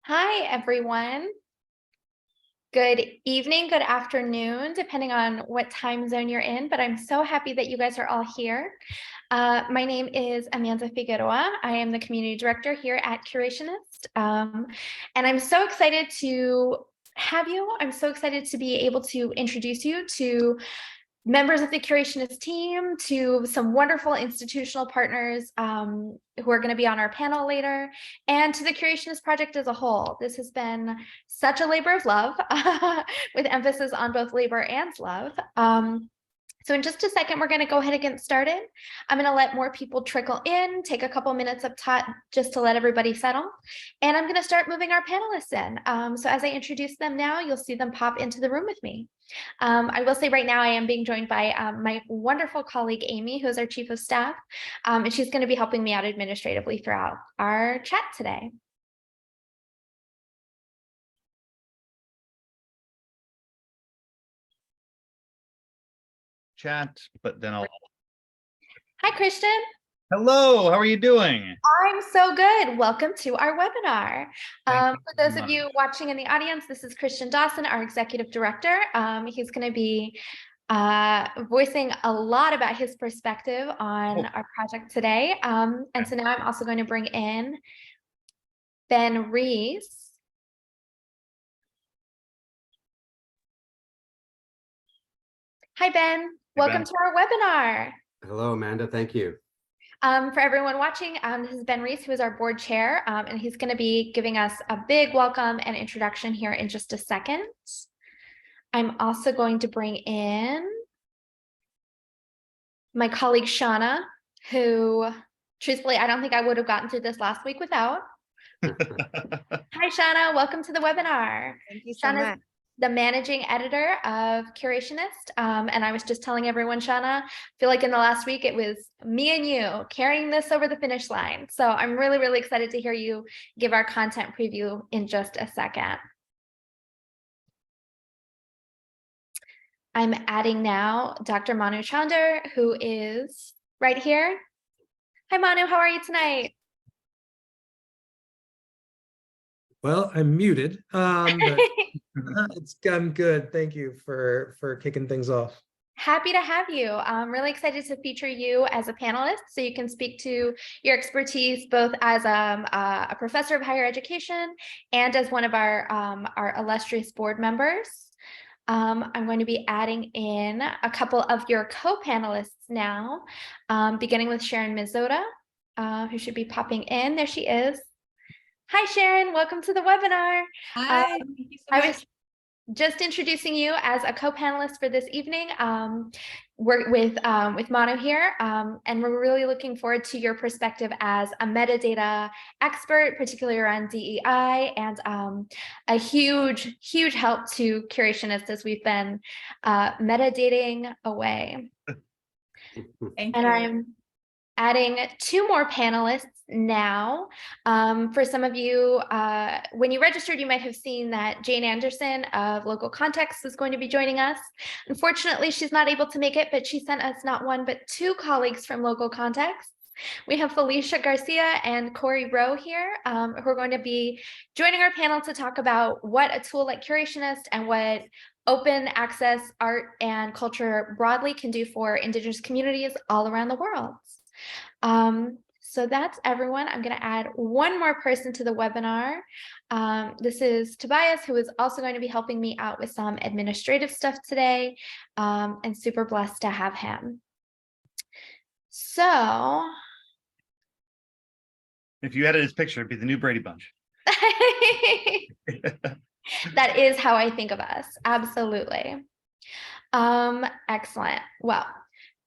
Hi, everyone. Good evening, good afternoon, depending on what time zone you're in, but I'm so happy that you guys are all here. My name is Amanda Figueroa. I am the community director here at Curationist, and I'm so excited to have you. I'm so excited to be able to introduce you to members of the Curationist team, to some wonderful institutional partners who are going to be on our panel later, and to the Curationist project as a whole. This has been such a labor of love, with emphasis on both labor and love. So in just a second, we're going to go ahead and get started. I'm going to let more people trickle in, take a couple minutes up top just to let everybody settle. And I'm going to start moving our panelists in. So as I introduce them now, you'll see them pop into the room with me. I will say right now I am being joined by my wonderful colleague, Amy, who is our chief of staff. And she's going to be helping me out administratively throughout our chat today. Chat, but then I'll. Hi, Christian. Hello, how are you doing? I'm so good. Welcome to our webinar. For those of you watching in the audience, this is Christian Dawson, our executive director. He's going to be voicing a lot about his perspective on our project today. And so now I'm also going to bring in Ben Rees. Hi, Ben. Welcome to our webinar. Hello, Amanda. Thank you. For everyone watching, this is Ben Rees, who is our board chair, and he's going to be giving us a big welcome and introduction here in just a second. I'm also going to bring in my colleague, Shana, who, truthfully, I don't think I would have gotten through this last week without. Hi, Shana. Welcome to the webinar. Thank you so Shana's much. the managing editor of Curationist. And I was just telling everyone, Shana, I feel like in the last week, it was me and you carrying this over the finish line. So I'm really, really excited to hear you give our content preview in just a second. I'm adding now Dr. Manu Chander, who is right here. Hi, Manu, how are you tonight? Well, I'm muted, but I'm good. Thank you for kicking things off. Happy to have you. I'm really excited to feature you as a panelist so you can speak to your expertise both as a professor of higher education and as one of our illustrious board members. I'm going to be adding in a couple of your co-panelists now, beginning with Sharon Mizota, who should be popping in. There she is. Hi, Sharon. Welcome to the webinar. Hi. Thank you so I much. was just introducing you as a co-panelist for this evening. We're with Manu here, and we're really looking forward to your perspective as a metadata expert, particularly around DEI, and a huge, huge help to Curationists as we've been metadating away. Thank And you. I'm adding two more panelists now. For some of you, when you registered, you might have seen that Jane Anderson of Local Context is going to be joining us. Unfortunately, she's not able to make it, but she sent us not one, but two colleagues from Local Context. We have Felicia Garcia and Corrie Roe here, who are going to be joining our panel to talk about what a tool like Curationist and what open access art and culture broadly can do for Indigenous communities all around the world. So that's everyone. I'm going to add one more person to the webinar. This is Tobias, who is also going to be helping me out with some administrative stuff today, and super blessed to have him. So if you added his picture, it'd be the new Brady Bunch. that is how I think of us. Absolutely. Excellent. Well,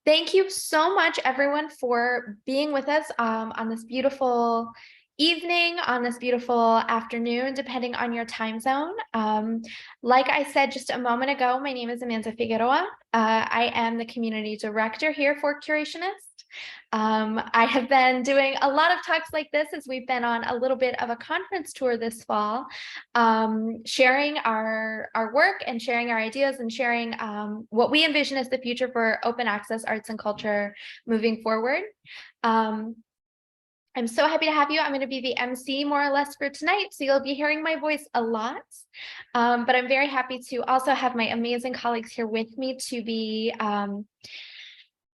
thank you so much, everyone, for being with us on this beautiful evening, on this beautiful afternoon, depending on your time zone. Like I said just a moment ago, my name is Amanda Figueroa. I am the community director here for Curationist. I have been doing a lot of talks like this as we've been on a little bit of a conference tour this fall, sharing our work and sharing our ideas and sharing what we envision as the future for open access arts and culture moving forward. I'm so happy to have you. I'm going to be the MC more or less for tonight, so you'll be hearing my voice a lot. But I'm very happy to also have my amazing colleagues here with me to be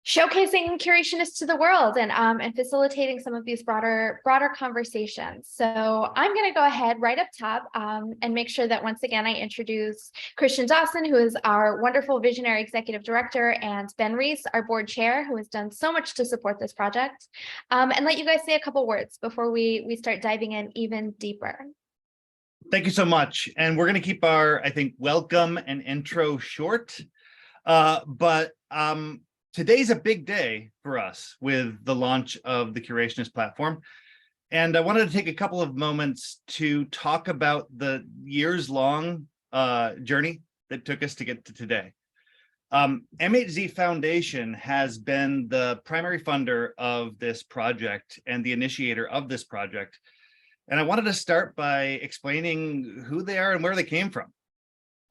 showcasing Curationist to the world and facilitating some of these broader conversations. So I'm going to go ahead right up top and make sure that once again I introduce Christian Dawson, who is our wonderful visionary executive director, and Ben Reese, our board chair, who has done so much to support this project, and let you guys say a couple words before we start diving in even deeper. Thank you so much. And we're going to keep our, I think, welcome and intro short. Today's a big day for us with the launch of the Curationist platform. And I wanted to take a couple of moments to talk about the years-long journey that took us to get to today. M8Z Foundation has been the primary funder of this project and the initiator of this project. And I wanted to start by explaining who they are and where they came from.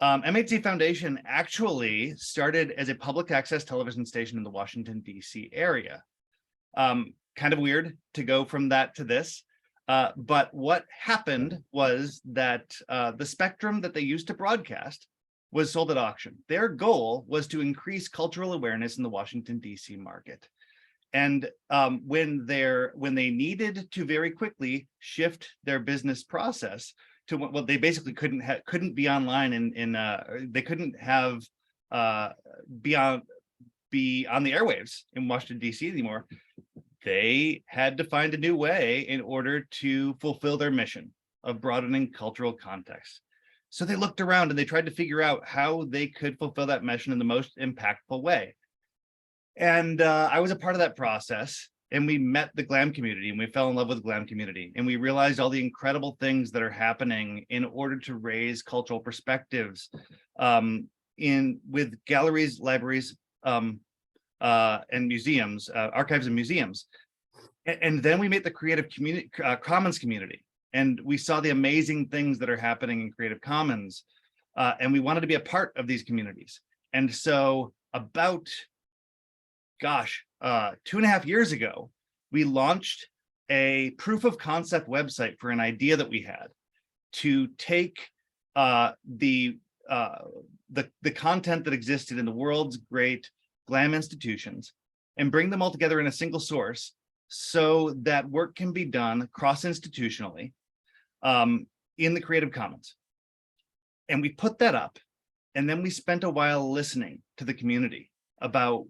M8Z Foundation actually started as a public access television station in the Washington, D.C. area. Kind of weird to go from that to this. But what happened was that the spectrum that they used to broadcast was sold at auction. Their goal was to increase cultural awareness in the Washington, D.C. market. And when they needed to very quickly shift their business process to what they basically couldn't be online they couldn't have be on the airwaves in Washington, D.C. anymore. They had to find a new way in order to fulfill their mission of broadening cultural context. So they looked around and they tried to figure out how they could fulfill that mission in the most impactful way. And I was a part of that process. And we met the GLAM community and we fell in love with the GLAM community. And we realized all the incredible things that are happening in order to raise cultural perspectives with galleries, libraries, and museums, archives and museums. And then we met the Creative Commons community. And we saw the amazing things that are happening in Creative Commons. And we wanted to be a part of these communities. And so about 2.5 years ago, we launched a proof of concept website for an idea that we had to take the content that existed in the world's great GLAM institutions and bring them all together in a single source so that work can be done cross-institutionally in the Creative Commons. And we put that up, and then we spent a while listening to the community about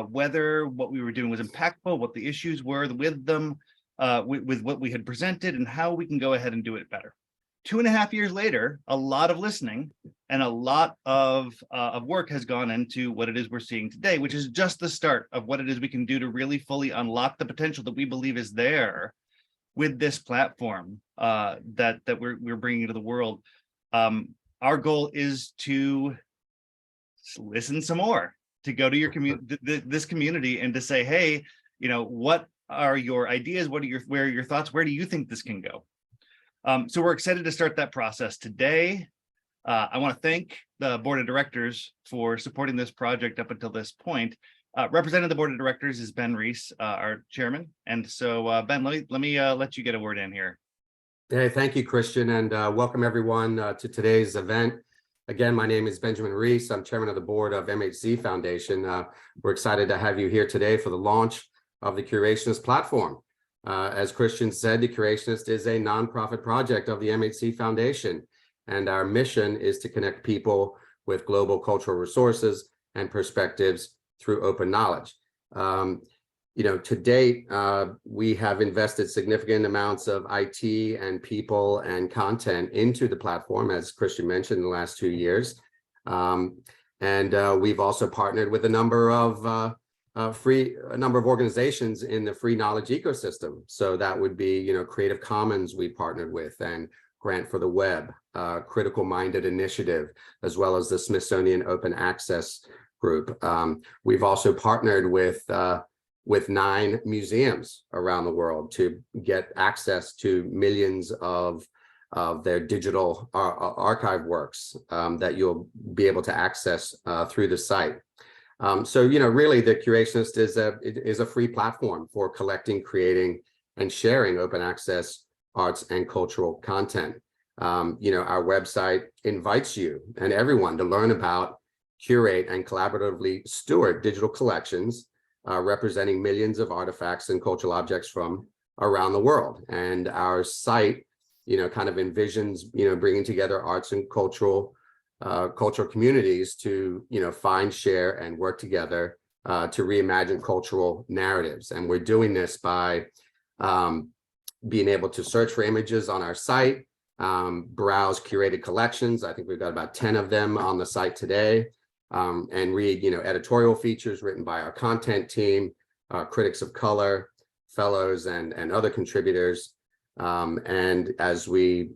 whether what we were doing was impactful, what the issues were with them, with what we had presented, and how we can go ahead and do it better. 2.5 years later, a lot of listening and a lot of work has gone into what it is we're seeing today, which is just the start of what it is we can do to really fully unlock the potential that we believe is there with this platform that we're bringing to the world. Our goal is to listen some more, to go to your this community and to say, hey, what are your ideas? Where are your thoughts? Where do you think this can go? So we're excited to start that process today. I want to thank the board of directors for supporting this project up until this point. Representing the board of directors is Ben Reese, our chairman. And so Ben, let me let you get a word in here. Hey, thank you, Christian, and welcome everyone to today's event. Again, my name is Benjamin Reese. I'm chairman of the board of M8Z Foundation. We're excited to have you here today for the launch of the Curationist platform. As Christian said, the Curationist is a nonprofit project of the M8Z Foundation, and our mission is to connect people with global cultural resources and perspectives through open knowledge. To date, we have invested significant amounts of IT and people and content into the platform, as Christian mentioned, in the last 2 years. We've also partnered with a number of organizations in the free knowledge ecosystem. So that would be, Creative Commons we partnered with, and Grant for the Web, Critical Minded Initiative, as well as the Smithsonian Open Access Group. We've also partnered with 9 museums around the world to get access to millions of their digital archive works that you'll be able to access through the site. So really the Curationist is a free platform for collecting, creating, and sharing open access arts and cultural content. Our website invites you and everyone to learn about, curate, and collaboratively steward digital collections representing millions of artifacts and cultural objects from around the world. And our site, kind of envisions, bringing together arts and cultural communities to, find, share, and work together to reimagine cultural narratives. And we're doing this by being able to search for images on our site, browse curated collections. I think we've got about 10 of them on the site today, and read, editorial features written by our content team, critics of color, fellows, and other contributors. And as we,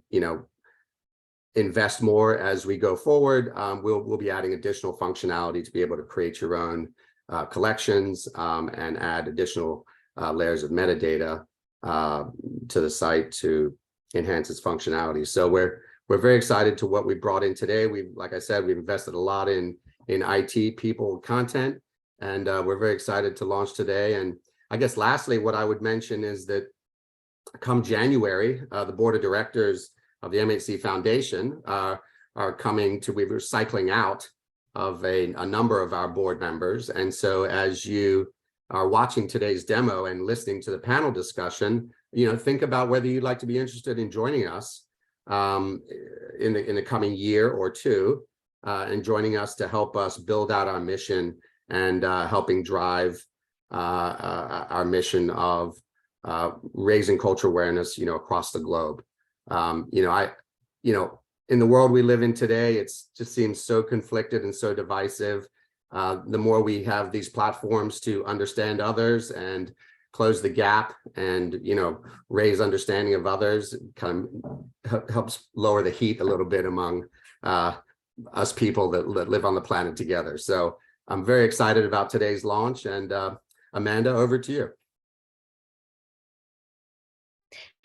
invest more as we go forward, we'll be adding additional functionality to be able to create your own collections and add additional layers of metadata to the site to enhance its functionality. So we're very excited to what we brought in today. Like I said, we've invested a lot in IT, people, content, and we're very excited to launch today. And I guess lastly, what I would mention is that come January, the board of directors of the MHC Foundation are we're cycling out of a number of our board members. And so as you are watching today's demo and listening to the panel discussion, think about whether you'd like to be interested in joining us in the coming year or two, and joining us to help us build out our mission and helping drive our mission of raising cultural awareness, across the globe. In the world we live in today, it just seems so conflicted and so divisive. The more we have these platforms to understand others and close the gap and, raise understanding of others, kind of helps lower the heat a little bit among us people that live on the planet together. So I'm very excited about today's launch, and Amanda, over to you.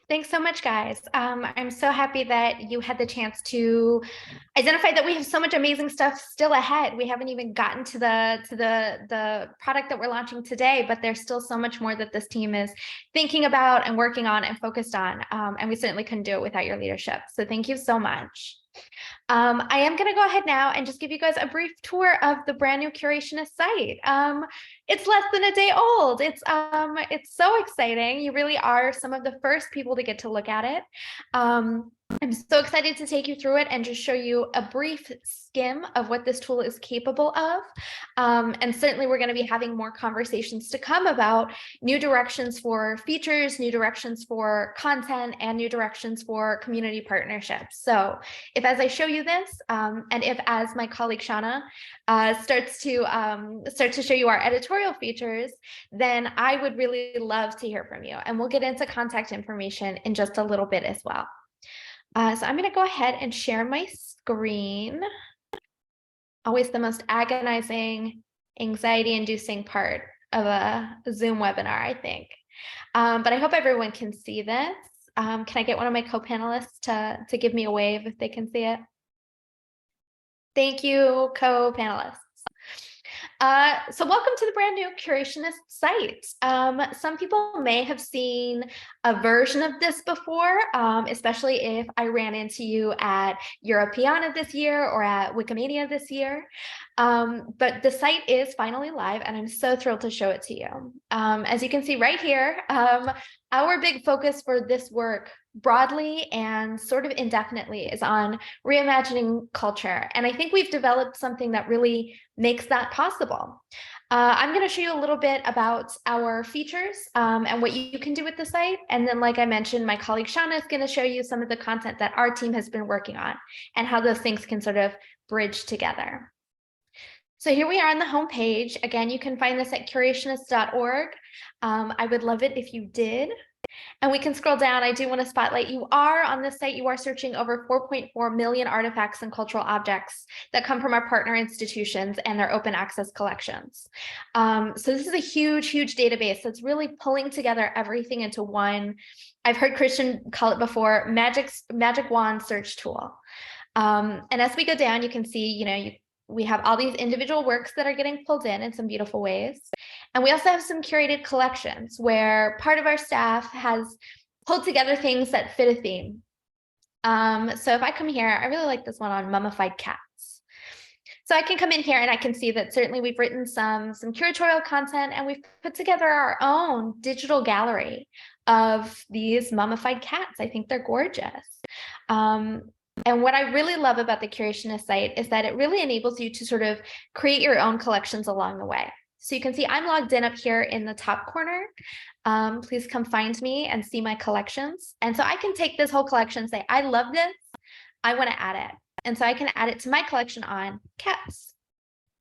Thanks so much, guys. I'm so happy that you had the chance to identify that we have so much amazing stuff still ahead. We haven't even gotten to the product that we're launching today, but there's still so much more that this team is thinking about and working on and focused on. And we certainly couldn't do it without your leadership. So thank you so much. I am going to go ahead now and just give you guys a brief tour of the brand new Curationist site. It's less than a day old. It's so exciting. You really are some of the first people to get to look at it. I'm so excited to take you through it and just show you a brief skim of what this tool is capable of. And certainly we're going to be having more conversations to come about new directions for features, new directions for content, and new directions for community partnerships. So if as I show you this, and if as my colleague Shana starts to show you our editorial features, then I would really love to hear from you. And we'll get into contact information in just a little bit as well. So I'm going to go ahead and share my screen. Always the most agonizing, anxiety-inducing part of a Zoom webinar, I think. But I hope everyone can see this. Can I get one of my co-panelists to give me a wave if they can see it? Thank you, co-panelists. So welcome to the brand new Curationist site. Some people may have seen a version of this before, especially if I ran into you at Europeana this year or at Wikimania this year. But the site is finally live, and I'm so thrilled to show it to you. As you can see right here, our big focus for this work broadly and sort of indefinitely is on reimagining culture. And I think we've developed something that really makes that possible. I'm going to show you a little bit about our features and what you can do with the site. And then, like I mentioned, my colleague Shana is going to show you some of the content that our team has been working on and how those things can sort of bridge together. So here we are on the homepage. Again, you can find this at curationist.org. I would love it if you did. And we can scroll down. I do want to spotlight you are on this site. You are searching over 4.4 million artifacts and cultural objects that come from our partner institutions and their open access collections. So this is a huge, huge database that's really pulling together everything into one. I've heard Christian call it before, magic wand search tool. And as we go down, you can see, We have all these individual works that are getting pulled in some beautiful ways. And we also have some curated collections where part of our staff has pulled together things that fit a theme. So if I come here, I really like this one on mummified cats. So I can come in here and I can see that certainly we've written some curatorial content, and we've put together our own digital gallery of these mummified cats. I think they're gorgeous. And what I really love about the Curationist site is that it really enables you to sort of create your own collections along the way. So you can see I'm logged in up here in the top corner. Please come find me and see my collections. And so I can take this whole collection and say, I love this, I want to add it. And so I can add it to my collection on cats.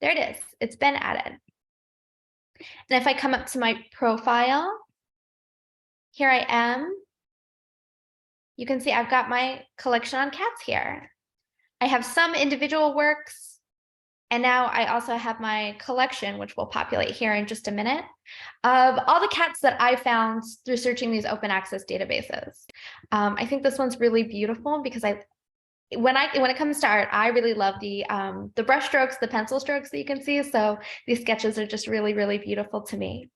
There it is, it's been added. And if I come up to my profile, here I am. You can see I've got my collection on cats here. I have some individual works, and now I also have my collection, which will populate here in just a minute, of all the cats that I found through searching these open access databases. I think this one's really beautiful because when it comes to art, I really love the brush strokes, the pencil strokes that you can see. So these sketches are just really, really beautiful to me.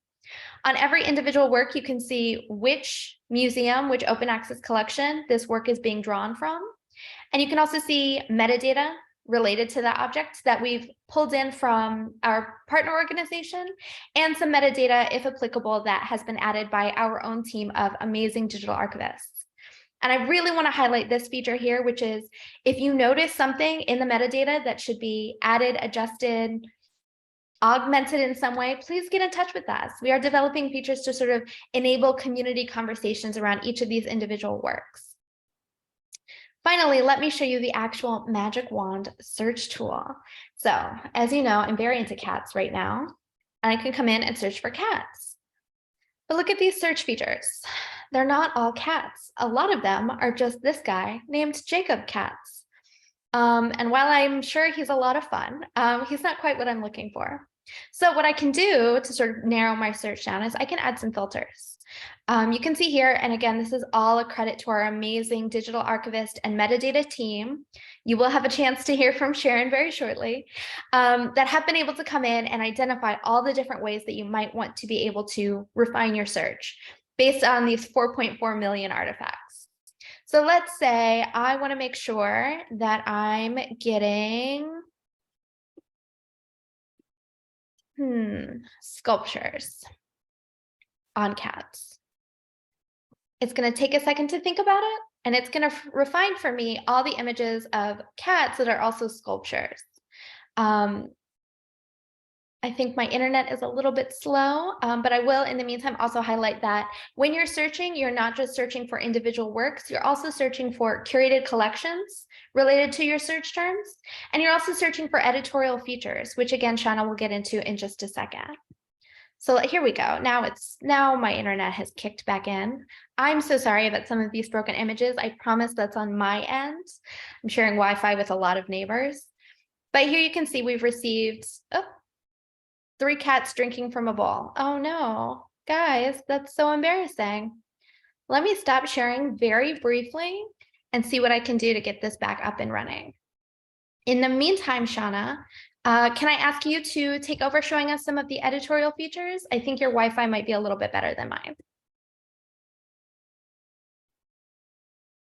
On every individual work, you can see which museum, which open access collection this work is being drawn from. And you can also see metadata related to that object that we've pulled in from our partner organization, and some metadata, if applicable, that has been added by our own team of amazing digital archivists. And I really want to highlight this feature here, which is if you notice something in the metadata that should be added, adjusted, augmented in some way, please get in touch with us. We are developing features to sort of enable community conversations around each of these individual works. Finally, let me show you the actual magic wand search tool. So as you know, I'm very into cats right now, and I can come in and search for cats. But look at these search features. They're not all cats. A lot of them are just this guy named Jacob Cats. And while I'm sure he's a lot of fun, he's not quite what I'm looking for. So what I can do to sort of narrow my search down is I can add some filters. You can see here, and again, this is all a credit to our amazing digital archivist and metadata team. You will have a chance to hear from Sharon very shortly, that have been able to come in and identify all the different ways that you might want to be able to refine your search based on these 4.4 million artifacts. So let's say I want to make sure that I'm getting sculptures on cats. It's going to take a second to think about it, and it's going to refine for me all the images of cats that are also sculptures. I think my internet is a little bit slow, but I will in the meantime also highlight that when you're searching, you're not just searching for individual works, you're also searching for curated collections related to your search terms, and you're also searching for editorial features, which again, Shana will get into in just a second. So here we go. Now my internet has kicked back in. I'm so sorry about some of these broken images. I promise that's on my end. I'm sharing Wi-Fi with a lot of neighbors. But here you can see we've received 3 cats drinking from a bowl. Oh no, guys, that's so embarrassing. Let me stop sharing very briefly and see what I can do to get this back up and running. In the meantime, Shana, can I ask you to take over showing us some of the editorial features? I think your Wi-Fi might be a little bit better than mine.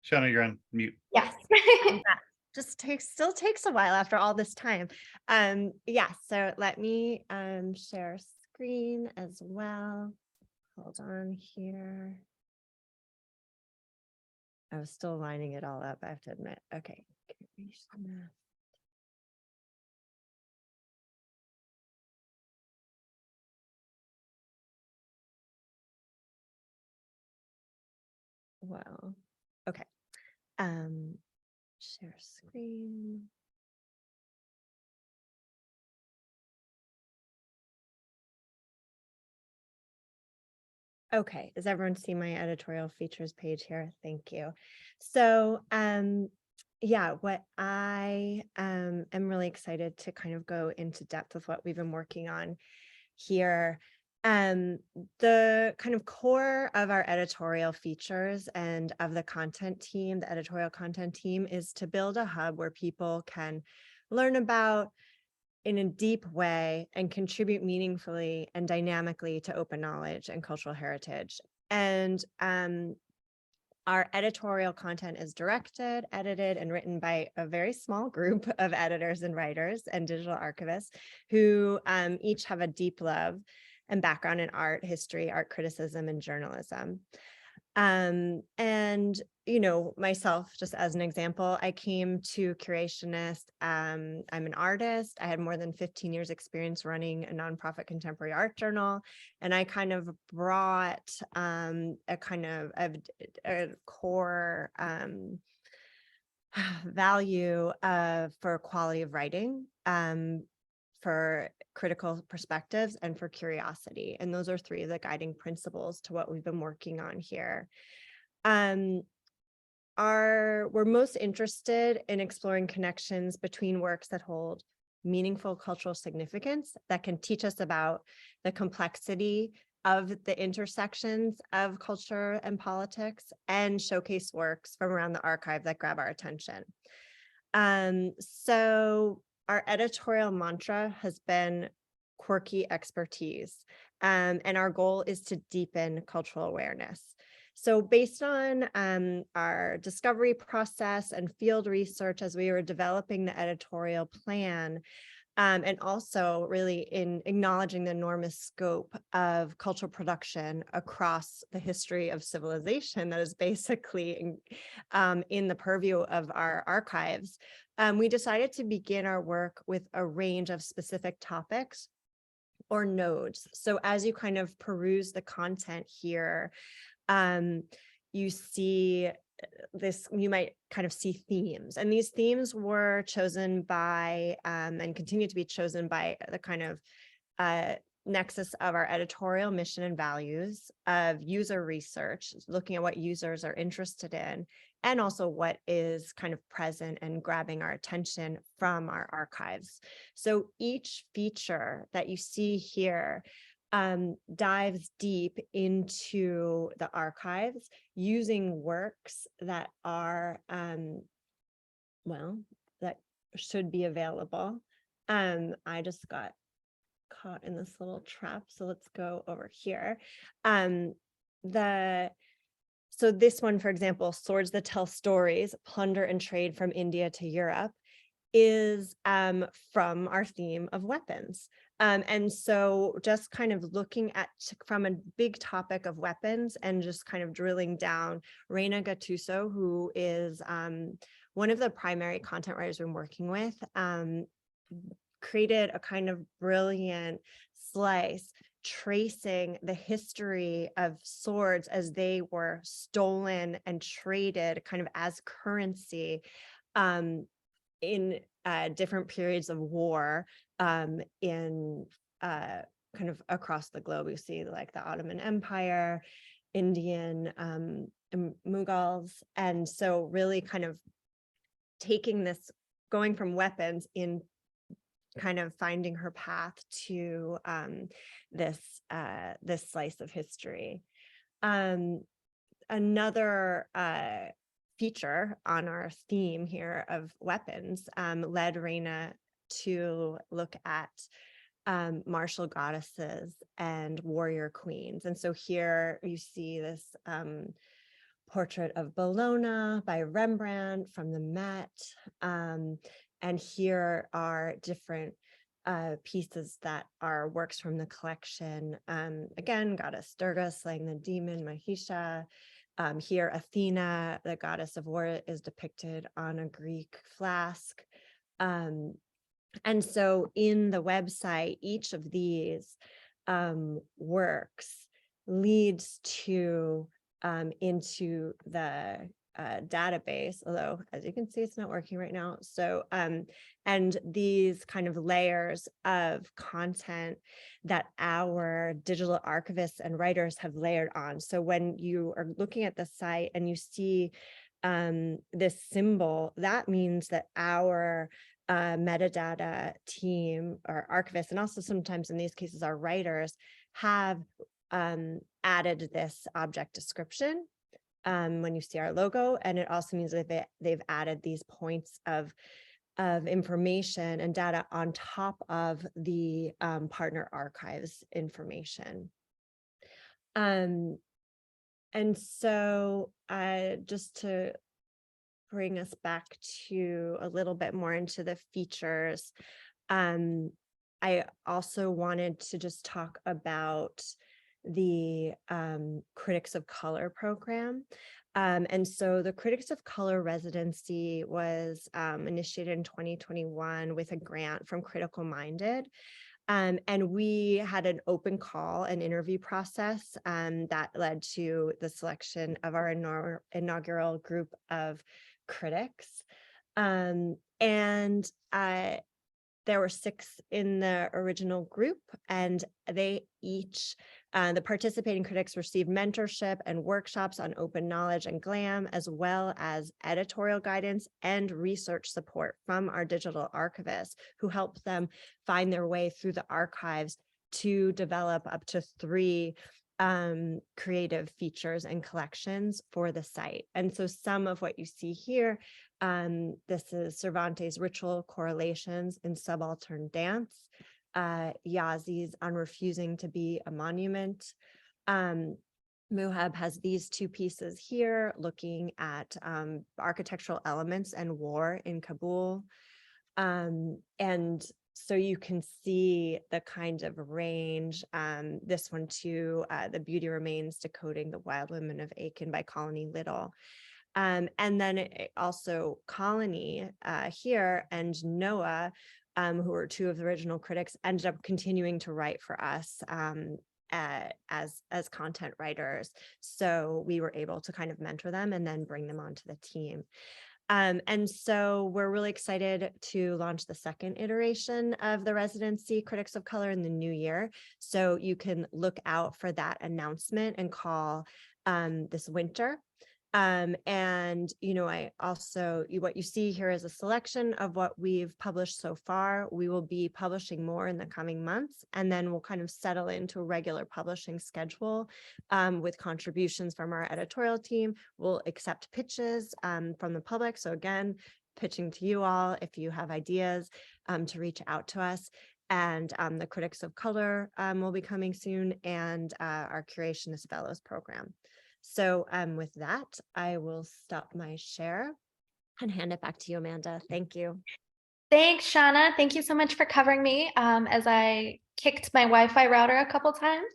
Shana, you're on mute. Yes. Still takes a while after all this time. Yeah, so let me share screen as well. Hold on here. I was still lining it all up, I have to admit. Okay. Well, okay. Share screen. Okay, does everyone see my editorial features page here? Thank you. So, yeah, what I am really excited to kind of go into depth with what we've been working on here. The kind of core of our editorial features and of the content team, the editorial content team, is to build a hub where people can learn about in a deep way and contribute meaningfully and dynamically to open knowledge and cultural heritage. And our editorial content is directed, edited, and written by a very small group of editors and writers and digital archivists who each have a deep love and background in art, history, art criticism, and journalism. And, you know, myself, just as an example, I came to Curationist. I'm an artist. I had more than 15 years experience running a nonprofit contemporary art journal. And I kind of brought a kind of a core value for quality of writing, for critical perspectives, and for curiosity. And those are three of the guiding principles to what we've been working on here. We're most interested in exploring connections between works that hold meaningful cultural significance, that can teach us about the complexity of the intersections of culture and politics, and showcase works from around the archive that grab our attention. So our editorial mantra has been quirky expertise, and our goal is to deepen cultural awareness. So based on our discovery process and field research as we were developing the editorial plan, and also really in acknowledging the enormous scope of cultural production across the history of civilization that is basically in the purview of our archives, we decided to begin our work with a range of specific topics or nodes. So as you kind of peruse the content here, you see this, you might kind of see themes, and these themes were chosen by and continue to be chosen by the kind of nexus of our editorial mission and values, of user research, looking at what users are interested in, and also what is kind of present and grabbing our attention from our archives. So each feature that you see here dives deep into the archives using works that are, well, that should be available. I just got caught in this little trap, so let's go over here. So this one, for example, Swords That Tell Stories, Plunder and Trade from India to Europe, is from our theme of weapons. And so just kind of looking at from a big topic of weapons and just kind of drilling down, Reina Gattuso, who is one of the primary content writers we're working with, created a kind of brilliant slice tracing the history of swords as they were stolen and traded kind of as currency in different periods of war in kind of across the globe. You see like the Ottoman Empire, Indian, Mughals. And so really kind of taking this, going from weapons in kind of finding her path to this slice of history. Another feature on our theme here of weapons led Reina to look at martial goddesses and warrior queens. And so here you see this portrait of Bellona by Rembrandt from the Met. And here are different pieces that are works from the collection. Again, goddess Durga slaying the demon Mahisha. Here, Athena, the goddess of war, is depicted on a Greek flask. And so in the website, each of these works leads to into the database, although as you can see, it's not working right now. So, and these kind of layers of content that our digital archivists and writers have layered on. So when you are looking at the site and you see this symbol, that means that our metadata team or archivists, and also sometimes in these cases, our writers, have added this object description when you see our logo. And it also means that they've added these points of information and data on top of the partner archives information. And so just to bring us back to a little bit more into the features, I also wanted to just talk about the Critics of Color program. And so the Critics of Color residency was initiated in 2021 with a grant from Critical Minded. And we had an open call and interview process that led to the selection of our inaugural group of critics. There were 6 in the original group, and they each, the participating critics received mentorship and workshops on open knowledge and GLAM, as well as editorial guidance and research support from our digital archivists, who helped them find their way through the archives to develop up to 3 creative features and collections for the site. And so some of what you see here, this is Cervantes' Ritual Correlations in Subaltern Dance, Yazi's On Refusing to Be a Monument. Muhab has these 2 pieces here looking at architectural elements and war in Kabul. And so you can see the kind of range, this one too, The Beauty Remains, Decoding the Wild Women of Aiken by Colony Little. And then also Colony here and Noah, who were 2 of the original critics, ended up continuing to write for us as content writers. So we were able to kind of mentor them and then bring them onto the team. And so we're really excited to launch the 2nd iteration of the residency, Critics of Color, in the new year. So you can look out for that announcement and call this winter. And, you know, I also, what you see here is a selection of what we've published so far. We will be publishing more in the coming months, and then we'll kind of settle into a regular publishing schedule with contributions from our editorial team. We'll accept pitches from the public. So again, pitching to you all, if you have ideas, to reach out to us. And the Critics of Color will be coming soon, and our Curationist Fellows program. So with that, I will stop my share and hand it back to you, Amanda. Thank you. Thanks, Shana. Thank you so much for covering me as I kicked my Wi-Fi router a couple times.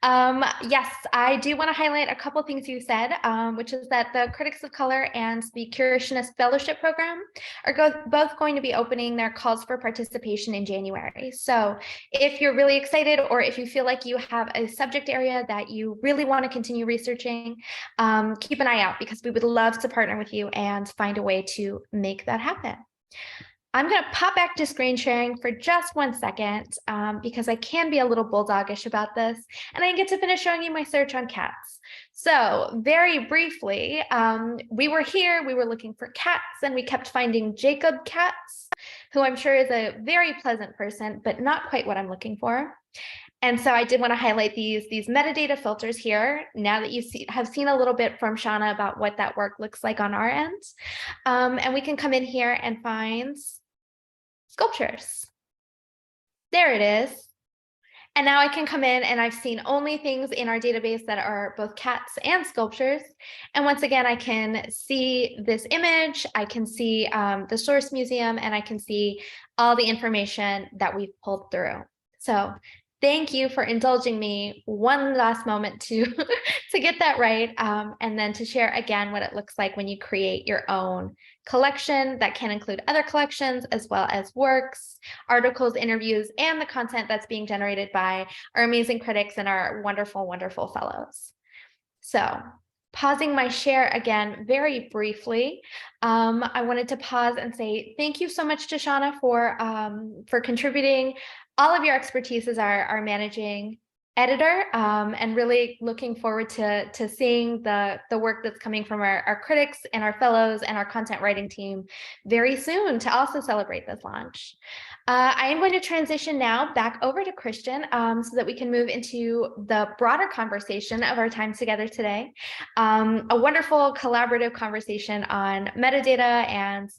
Yes, I do want to highlight a couple things you said, which is that the Critics of Color and the Curationist Fellowship Program are both going to be opening their calls for participation in January. So if you're really excited, or if you feel like you have a subject area that you really want to continue researching, keep an eye out, because we would love to partner with you and find a way to make that happen. I'm going to pop back to screen sharing for just 1 second because I can be a little bulldogish about this, and I get to finish showing you my search on cats. So very briefly, we were looking for cats, and we kept finding Jacob Katz, who I'm sure is a very pleasant person, but not quite what I'm looking for. And so I did want to highlight these metadata filters here, now that you have seen a little bit from Shana about what that work looks like on our end. And we can come in here and find sculptures. There it is. And now I can come in, and I've seen only things in our database that are both cats and sculptures. And once again, I can see this image, I can see the source museum, and I can see all the information that we've pulled through. So thank you for indulging me one last moment to get that right, and then to share again what it looks like when you create your own collection that can include other collections, as well as works, articles, interviews, and the content that's being generated by our amazing critics and our wonderful, wonderful fellows. So pausing my share again very briefly, I wanted to pause and say thank you so much to Shana for contributing all of your expertise as our managing editor, and really looking forward to seeing the work that's coming from our critics and our fellows and our content writing team very soon to also celebrate this launch. I am going to transition now back over to Christian so that we can move into the broader conversation of our time together today. A wonderful collaborative conversation on metadata and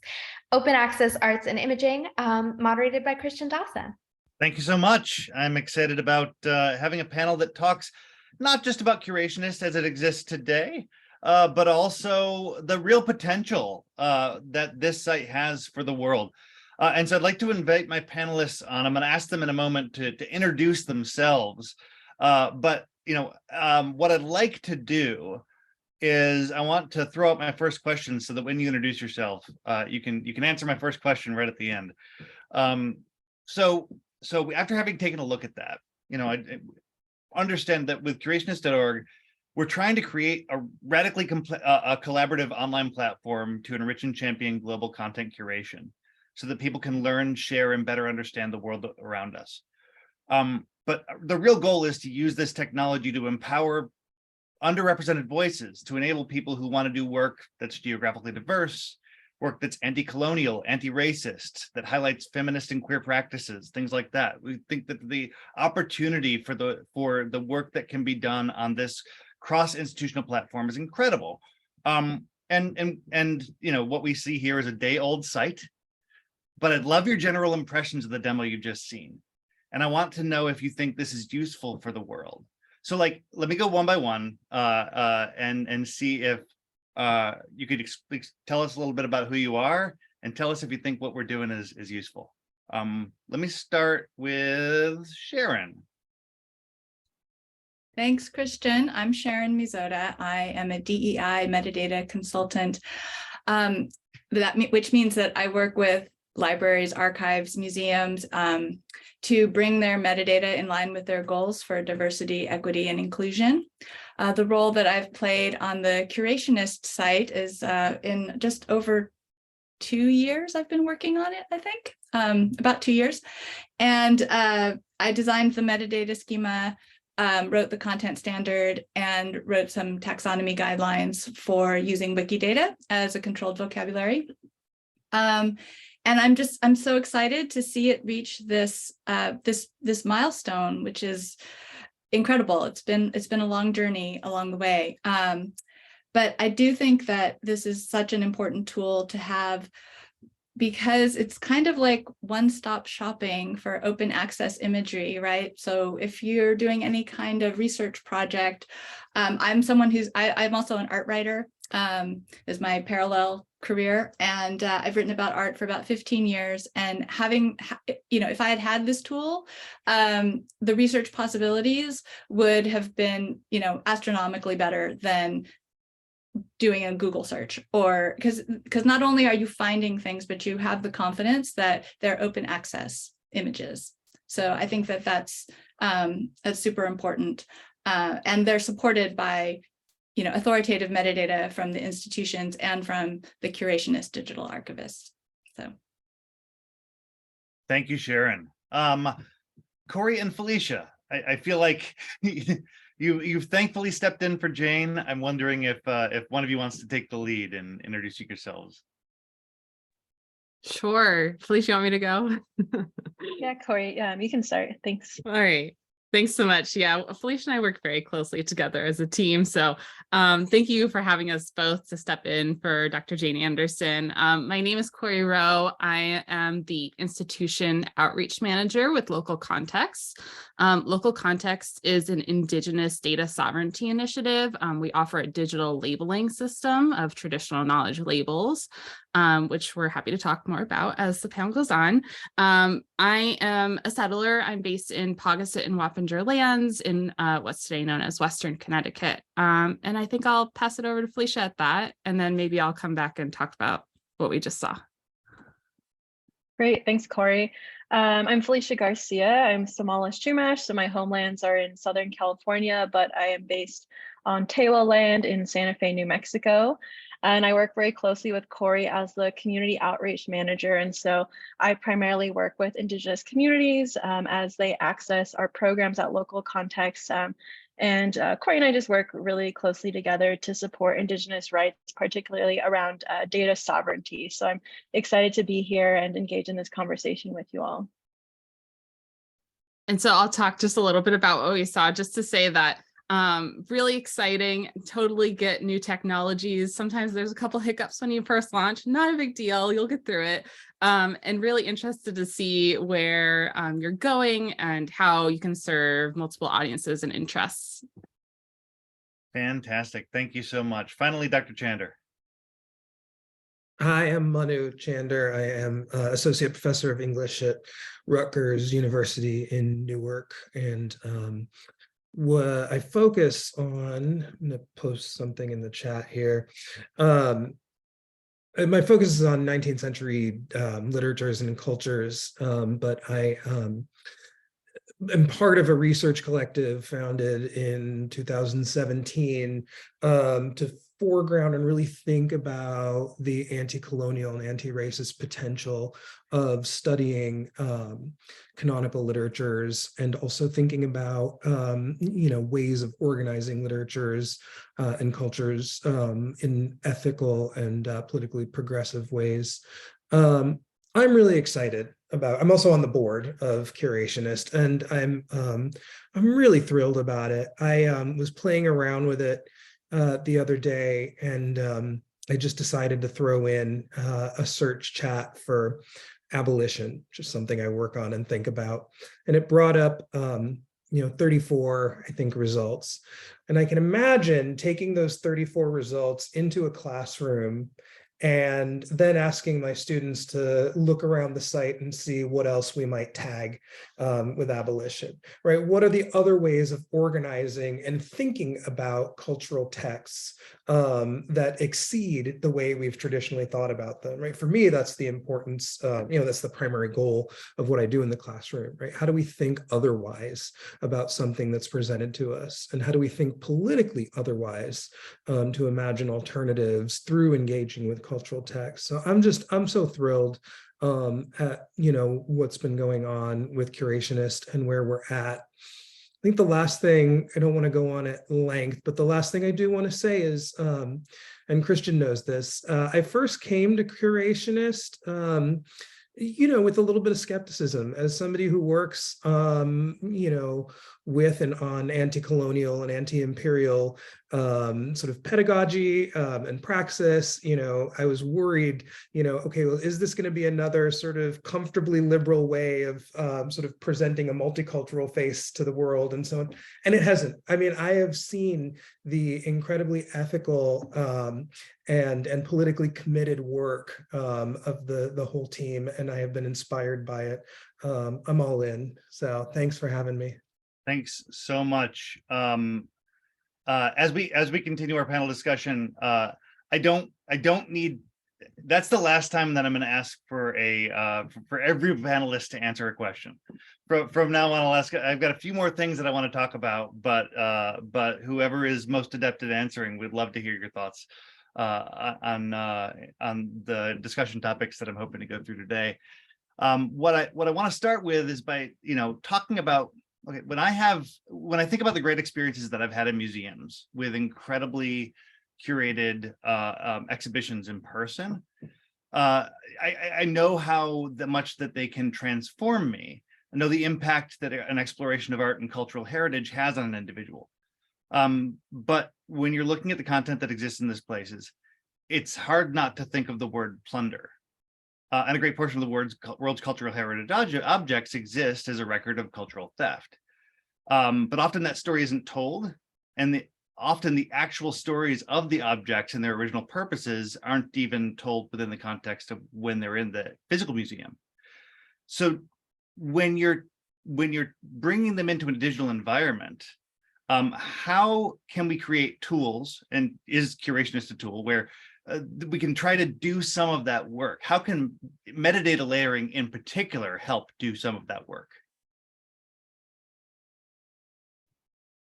Open Access Arts and Imaging, moderated by Christian Dawson. Thank you so much. I'm excited about having a panel that talks not just about Curationist as it exists today, but also the real potential that this site has for the world. And so I'd like to invite my panelists on. I'm going to ask them in a moment to introduce themselves. But what I'd like to do is I want to throw out my first question so that when you introduce yourself, you can answer my first question right at the end. So after having taken a look at that, I understand that with Curationist.org, we're trying to create a radically collaborative online platform to enrich and champion global content curation so that people can learn, share, and better understand the world around us. But the real goal is to use this technology to empower underrepresented voices, to enable people who want to do work that's geographically diverse, work that's anti-colonial, anti-racist, that highlights feminist and queer practices, things like that. We think that the opportunity for the work that can be done on this cross-institutional platform is incredible. And what we see here is a day-old site, but I'd love your general impressions of the demo you've just seen. And I want to know if you think this is useful for the world. So let me go one by one and see if you could tell us a little bit about who you are and tell us if you think what we're doing is useful. Let me start with Sharon. Thanks, Christian. I'm Sharon Mizota. I am a DEI metadata consultant, which means that I work with libraries, archives, museums to bring their metadata in line with their goals for diversity, equity, and inclusion. The role that I've played on the Curationist site is in just over 2 years I've been working on it, I think, about 2 years. And I designed the metadata schema, wrote the content standard, and wrote some taxonomy guidelines for using Wikidata as a controlled vocabulary. And I'm so excited to see it reach this this milestone, which is incredible. It's been a long journey along the way. But I do think that this is such an important tool to have, because it's kind of like one-stop shopping for open access imagery, right? So if you're doing any kind of research project, I'm someone I'm also an art writer, is my parallel career, and I've written about art for about 15 years. And if I had had this tool, the research possibilities would have been, astronomically better than doing a Google search, or because not only are you finding things, but you have the confidence that they're open access images. So I think that that's super important, and they're supported by authoritative metadata from the institutions and from the Curationist digital archivists. So, thank you, Sharon. Corrie and Felicia, I feel like you've thankfully stepped in for Jane. I'm wondering if one of you wants to take the lead in introducing yourselves. Sure. Felicia, you want me to go? Yeah, Corrie, you can start. Thanks. All right. Thanks so much. Yeah, Felicia and I work very closely together as a team. So thank you for having us both to step in for Dr. Jane Anderson. My name is Corrie Roe. I am the Institution Outreach Manager with Local Context. Local Context is an Indigenous data sovereignty initiative. We offer a digital labeling system of traditional knowledge labels, which we're happy to talk more about as the panel goes on. I am a settler. I'm based in Paugussett and Wappinger lands in what's today known as Western Connecticut. And I think I'll pass it over to Felicia at that, and then maybe I'll come back and talk about what we just saw. Great, thanks, Corrie. I'm Felicia Garcia. I'm Somalish Chumash, so my homelands are in Southern California, but I am based on Tewa land in Santa Fe, New Mexico. And I work very closely with Corrie as the community outreach manager. And so I primarily work with Indigenous communities as they access our programs at Local Context. And Corrie and I just work really closely together to support Indigenous rights, particularly around data sovereignty. So I'm excited to be here and engage in this conversation with you all. And so I'll talk just a little bit about what we saw, just to say that Really exciting, totally get new technologies. Sometimes there's a couple hiccups when you first launch, not a big deal, you'll get through it. And really interested to see where you're going and how you can serve multiple audiences and interests. Fantastic. Thank you so much. Finally, Dr. Chander. I am Manu Chander. I am Associate Professor of English at Rutgers University in Newark. And what I focus on, I'm going to post something in the chat here. My focus is on 19th century literatures and cultures, but I am part of a research collective founded in 2017 to foreground and really think about the anti-colonial and anti-racist potential of studying canonical literatures, and also thinking about ways of organizing literatures and cultures in ethical and politically progressive ways. I'm really excited about. I'm also on the board of Curationist, and I'm really thrilled about it. I was playing around with it the other day, and I just decided to throw in a search chat for abolition, which is something I work on and think about. And it brought up 34, I think, results. And I can imagine taking those 34 results into a classroom and then asking my students to look around the site and see what else we might tag with abolition, right? What are the other ways of organizing and thinking about cultural texts that exceed the way we've traditionally thought about them, right? For me, that's the importance, that's the primary goal of what I do in the classroom, right? How do we think otherwise about something that's presented to us? And how do we think politically otherwise to imagine alternatives through engaging with cultural text? So I'm so thrilled at what's been going on with Curationist and where we're at. I think the last thing, I don't want to go on at length, but the last thing I do want to say is, and Christian knows this, I first came to Curationist with a little bit of skepticism as somebody who works with and on anti-colonial and anti-imperial sort of pedagogy and praxis. I was worried, okay, well, is this going to be another sort of comfortably liberal way of sort of presenting a multicultural face to the world and so on? And it hasn't. I mean, I have seen the incredibly ethical and politically committed work of the whole team, and I have been inspired by it. I'm all in. So thanks for having me. Thanks so much. As we continue our panel discussion, I don't need. That's the last time that I'm going to ask for for every panelist to answer a question. From now on, I've got a few more things that I want to talk about, but whoever is most adept at answering, we'd love to hear your thoughts on the discussion topics that I'm hoping to go through today. What I want to start with is by talking about, okay, when I think about the great experiences that I've had in museums with incredibly curated exhibitions in person, I know how much that they can transform me. I know the impact that an exploration of art and cultural heritage has on an individual. But when you're looking at the content that exists in these places, it's hard not to think of the word plunder. And a great portion of the world's cultural heritage objects exist as a record of cultural theft. But often that story isn't told, and often the actual stories of the objects and their original purposes aren't even told within the context of when they're in the physical museum. So when you're bringing them into a digital environment, how can we create tools, and is Curationist a tool where we can try to do some of that work? How can metadata layering in particular help do some of that work?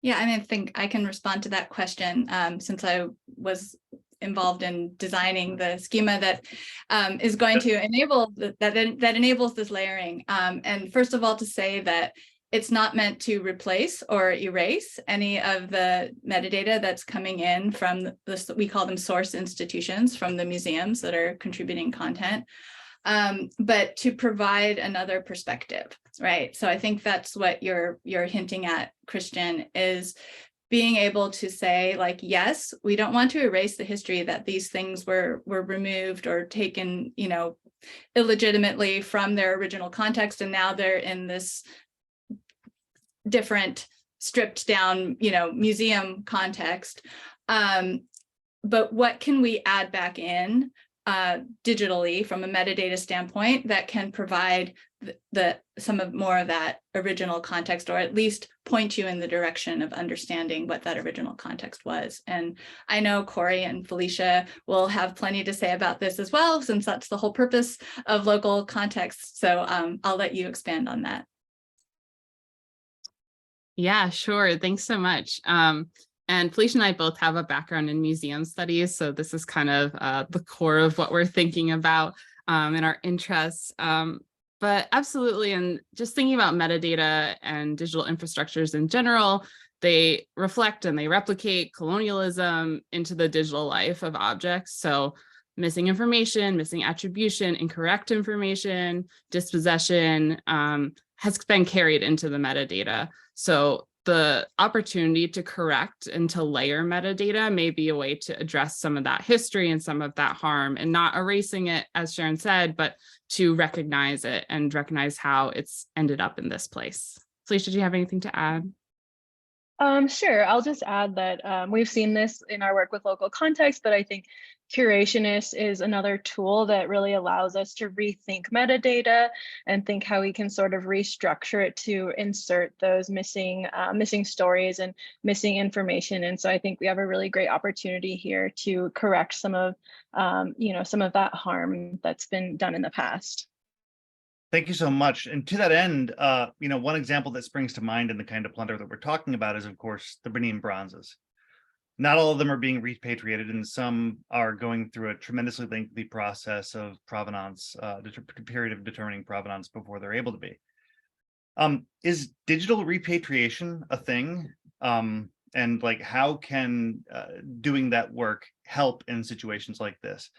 Yeah, I think I can respond to that question since I was involved in designing the schema that is going to enable that enables this layering. And first of all, to say that it's not meant to replace or erase any of the metadata that's coming in from this, we call them source institutions, from the museums that are contributing content, but to provide another perspective, right? So I think that's what you're hinting at, Christian, is being able to say, like, yes, we don't want to erase the history that these things were removed or taken, you know, illegitimately from their original context, and now they're in this different, stripped down, you know, museum context. But what can we add back in digitally from a metadata standpoint that can provide some of more of that original context, or at least point you in the direction of understanding what that original context was? And I know Corrie and Felicia will have plenty to say about this as well, since that's the whole purpose of local context. So I'll let you expand on that. Yeah, sure. Thanks so much. And Felicia and I both have a background in museum studies, so this is kind of the core of what we're thinking about in our interests. But absolutely, and just thinking about metadata and digital infrastructures in general, they reflect and they replicate colonialism into the digital life of objects. So missing information, missing attribution, incorrect information, dispossession has been carried into the metadata. So the opportunity to correct and to layer metadata may be a way to address some of that history and some of that harm, and not erasing it, as Sharon said, but to recognize it and recognize how it's ended up in this place. Felicia, do you have anything to add? Sure. I'll just add that we've seen this in our work with local context, but I think Curationist is another tool that really allows us to rethink metadata and think how we can sort of restructure it to insert those missing stories and missing information. And so I think we have a really great opportunity here to correct some of some of that harm that's been done in the past. Thank you so much. And to that end, one example that springs to mind in the kind of plunder that we're talking about is, of course, the Benin bronzes. Not all of them are being repatriated, and some are going through a tremendously lengthy process of provenance, period of determining provenance before they're able to be. Is digital repatriation a thing? And like, how can doing that work help in situations like this?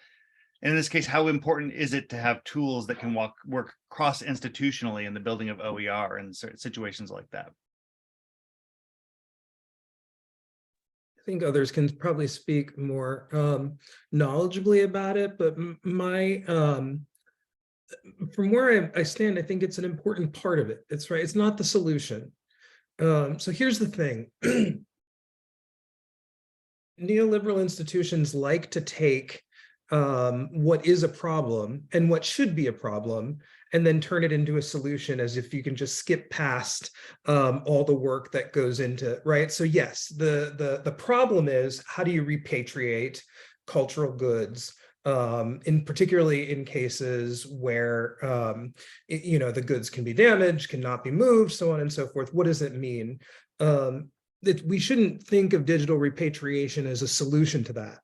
And in this case, how important is it to have tools that can work cross-institutionally in the building of OER and situations like that? I think others can probably speak more knowledgeably about it, but from where I stand, I think it's an important part of it. It's right. It's not the solution. So here's the thing. Neoliberal institutions like to take what is a problem and what should be a problem, and then turn it into a solution as if you can just skip past all the work that goes into, right? So yes, the problem is, how do you repatriate cultural goods, particularly in cases where the goods can be damaged, cannot be moved, so on and so forth. What does it mean? We shouldn't think of digital repatriation as a solution to that,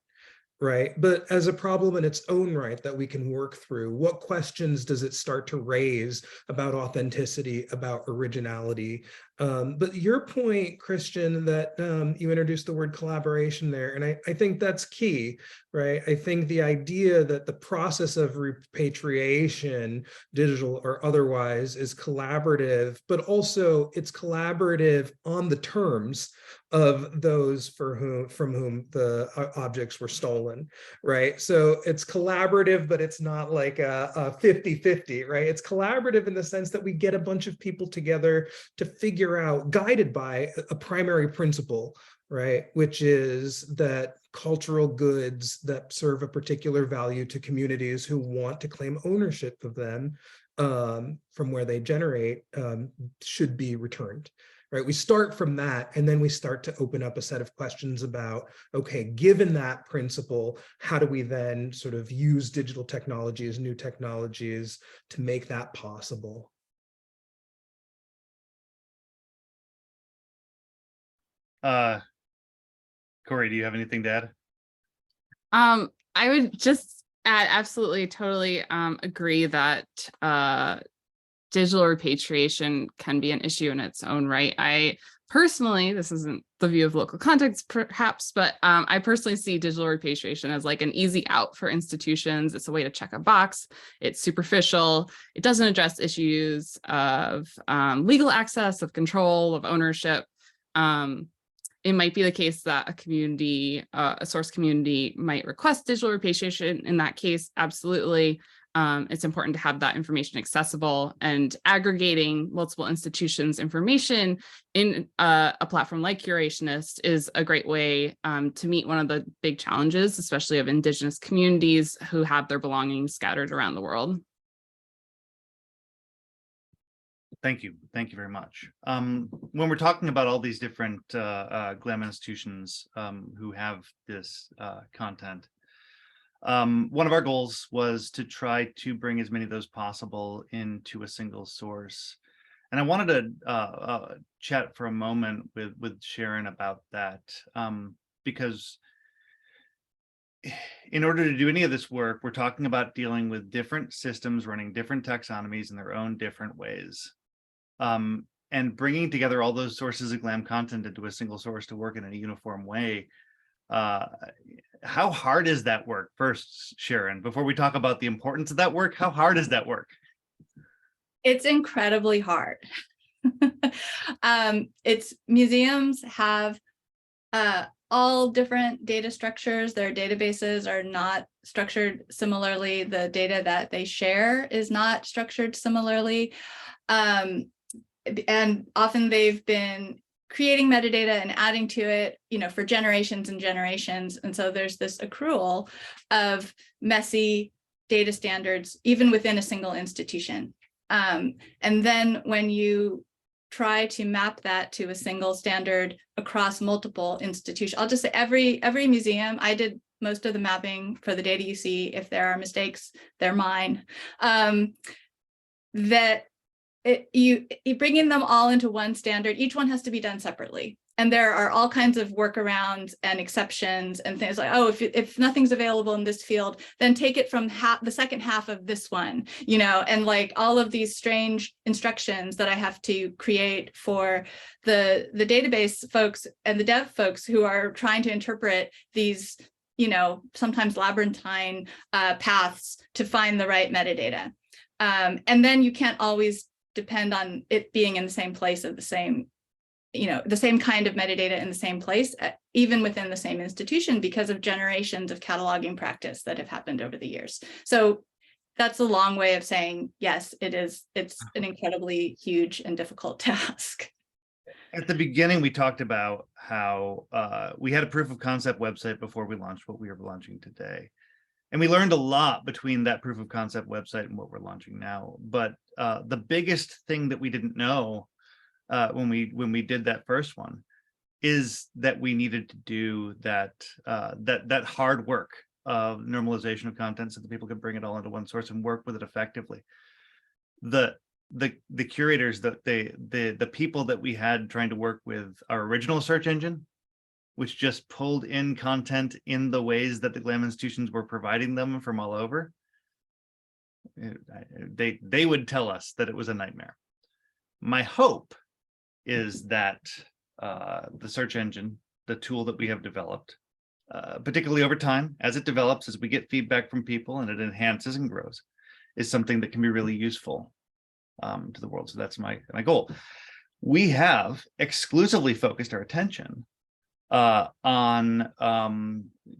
right? But as a problem in its own right that we can work through. What questions does it start to raise about authenticity, about originality? But your point, Christian, that you introduced the word collaboration there, and I think that's key, right? I think the idea that the process of repatriation, digital or otherwise, is collaborative, but also it's collaborative on the terms of those from whom the objects were stolen, right? So it's collaborative, but it's not like a 50-50, right? It's collaborative in the sense that we get a bunch of people together to figure out, guided by a primary principle, right? Which is that cultural goods that serve a particular value to communities who want to claim ownership of them from where they generate should be returned. Right, we start from that, and then we start to open up a set of questions about, okay, given that principle, how do we then sort of use digital technologies, new technologies to make that possible? Corrie, do you have anything to add? I would just add, absolutely, totally agree that digital repatriation can be an issue in its own right. I personally, this isn't the view of local context perhaps, but I personally see digital repatriation as like an easy out for institutions. It's a way to check a box. It's superficial. It doesn't address issues of legal access, of control, of ownership. it might be the case that a community, a source community might request digital repatriation. In that case, absolutely. It's important to have that information accessible, and aggregating multiple institutions' information in a platform like Curationist is a great way to meet one of the big challenges, especially of Indigenous communities who have their belongings scattered around the world. Thank you. Thank you very much. When we're talking about all these different GLAM institutions who have this content, one of our goals was to try to bring as many of those possible into a single source. And I wanted to chat for a moment with Sharon about that, because in order to do any of this work, we're talking about dealing with different systems running different taxonomies in their own different ways. And bringing together all those sources of GLAM content into a single source to work in a uniform way. How hard is that work? First, Sharon, before we talk about the importance of that work, how hard is that work? It's incredibly hard. Museums have all different data structures. Their databases are not structured similarly. The data that they share is not structured similarly. And often they've been creating metadata and adding to it, for generations and generations. And so there's this accrual of messy data standards, even within a single institution. And then when you try to map that to a single standard across multiple institutions, I'll just say every museum, I did most of the mapping for the data you see. If there are mistakes, they're mine. You bringing them all into one standard, each one has to be done separately. And there are all kinds of workarounds and exceptions and things like, oh, if nothing's available in this field, then take it from the second half of this one, and like all of these strange instructions that I have to create for the database folks and the dev folks who are trying to interpret these, sometimes labyrinthine paths to find the right metadata. And then you can't always depend on it being in the same place of the same kind of metadata in the same place, even within the same institution, because of generations of cataloging practice that have happened over the years. So that's a long way of saying, yes, it's an incredibly huge and difficult task. At the beginning, we talked about how we had a proof of concept website before we launched what we are launching today. And we learned a lot between that proof of concept website and what we're launching now. But the biggest thing that we didn't know when we did that first one is that we needed to do that hard work of normalization of content so that people could bring it all into one source and work with it effectively. The curators, the people that we had trying to work with our original search engine, which just pulled in content in the ways that the GLAM institutions were providing them from all over, they would tell us that it was a nightmare. My hope is that the search engine, the tool that we have developed, particularly over time, as it develops, as we get feedback from people and it enhances and grows, is something that can be really useful to the world. So that's my goal. We have exclusively focused our attention on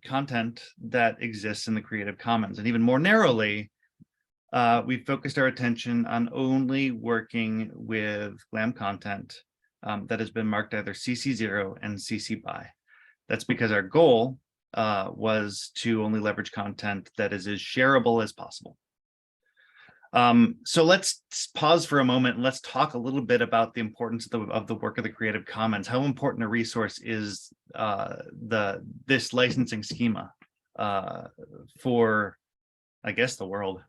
content that exists in the Creative Commons. And even more narrowly, we've focused our attention on only working with GLAM content that has been marked either CC0 and CC BY. That's because our goal was to only leverage content that is as shareable as possible. So let's pause for a moment and let's talk a little bit about the importance of the work of the Creative Commons. How important a resource is this licensing schema for, I guess, the world?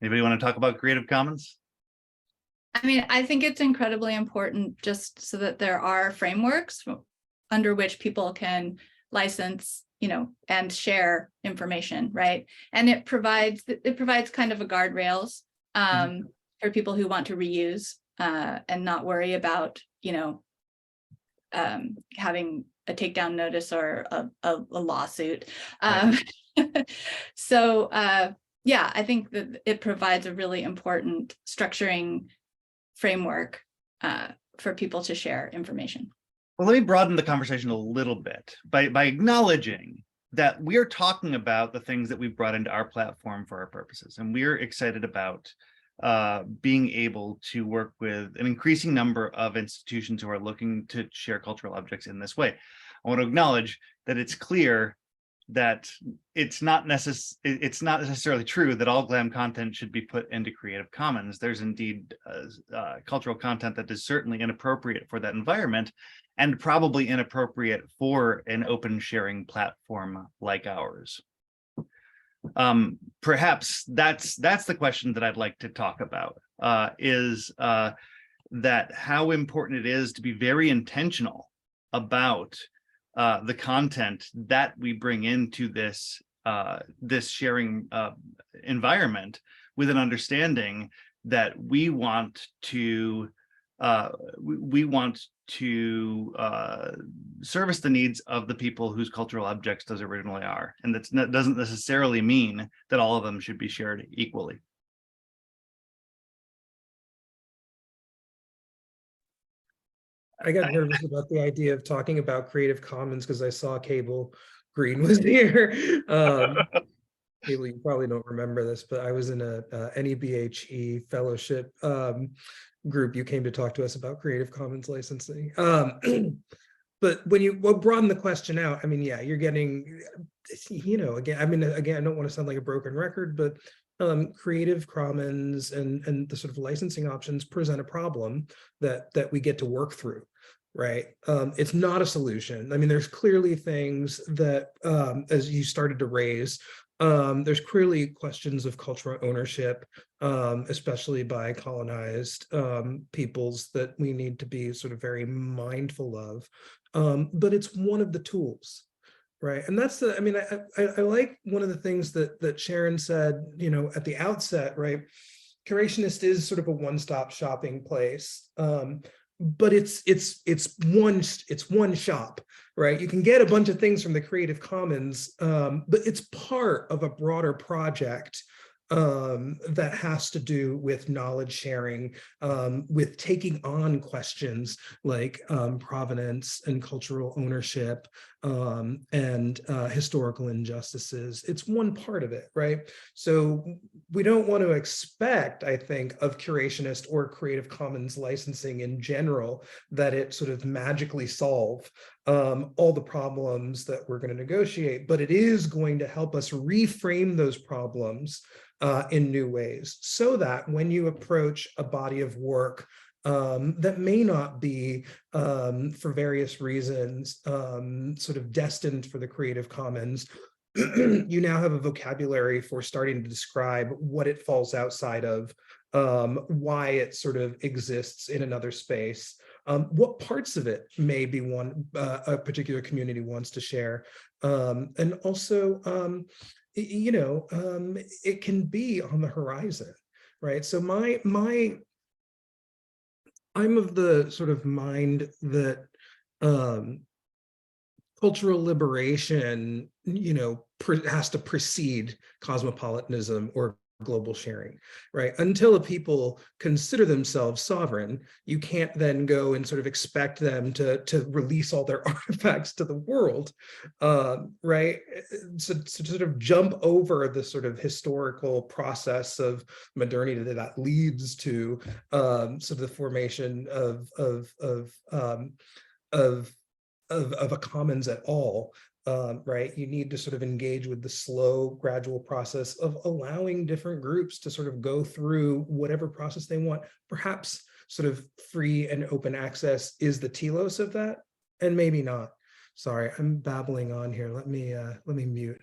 Anybody want to talk about Creative Commons? I mean, I think it's incredibly important just so that there are frameworks under which people can license, and share information, right? And it provides kind of a guardrails for people who want to reuse and not worry about, having a takedown notice or a lawsuit. Right. So yeah, I think that it provides a really important structuring framework for people to share information. Well, let me broaden the conversation a little bit by acknowledging that we're talking about the things that we've brought into our platform for our purposes. And we're excited about being able to work with an increasing number of institutions who are looking to share cultural objects in this way. I want to acknowledge that it's clear that it's not necessarily true that all GLAM content should be put into Creative Commons. There's indeed cultural content that is certainly inappropriate for that environment, and probably inappropriate for an open sharing platform like ours. Perhaps that's the question that I'd like to talk about, is that how important it is to be very intentional about the content that we bring into this this sharing environment, with an understanding that we want to service the needs of the people whose cultural objects those originally are, and that doesn't necessarily mean that all of them should be shared equally. I got nervous about the idea of talking about Creative Commons because I saw Cable Green was here. Cable, you probably don't remember this, but I was in a NEBHE fellowship group. You came to talk to us about Creative Commons licensing. But when you broaden the question out, I mean, yeah, you're getting, again, I don't want to sound like a broken record, but Creative Commons and the sort of licensing options present a problem that we get to work through, right? It's not a solution. I mean, there's clearly things that, as you started to raise, there's clearly questions of cultural ownership, especially by colonized peoples, that we need to be sort of very mindful of. But it's one of the tools. Right. And that's I like one of the things that Sharon said, at the outset, right? Curationist is sort of a one-stop shopping place. But it's one shop, right? You can get a bunch of things from the Creative Commons, but it's part of a broader project that has to do with knowledge sharing, with taking on questions like provenance and cultural ownership, and historical injustices. It's one part of it, right? So we don't want to expect, I think, of Curationist or Creative Commons licensing in general that it sort of magically solve all the problems that we're going to negotiate, but it is going to help us reframe those problems in new ways, so that when you approach a body of work that may not be, for various reasons, sort of destined for the Creative Commons, you now have a vocabulary for starting to describe what it falls outside of, why it sort of exists in another space, what parts of it may be one a particular community wants to share, and also it can be on the horizon, right? So I'm of the sort of mind that cultural liberation, has to precede cosmopolitanism or global sharing, right? Until a people consider themselves sovereign, you can't then go and sort of expect them to release all their artifacts to the world, right? So to sort of jump over the sort of historical process of modernity that leads to sort of the formation of a commons at all. Right, you need to sort of engage with the slow, gradual process of allowing different groups to sort of go through whatever process they want. Perhaps sort of free and open access is the telos of that, and maybe not. Sorry, I'm babbling on here. Let me mute.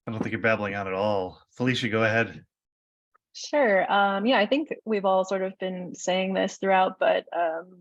I don't think you're babbling on at all. Felicia, go ahead. Sure. Yeah, I think we've all sort of been saying this throughout, but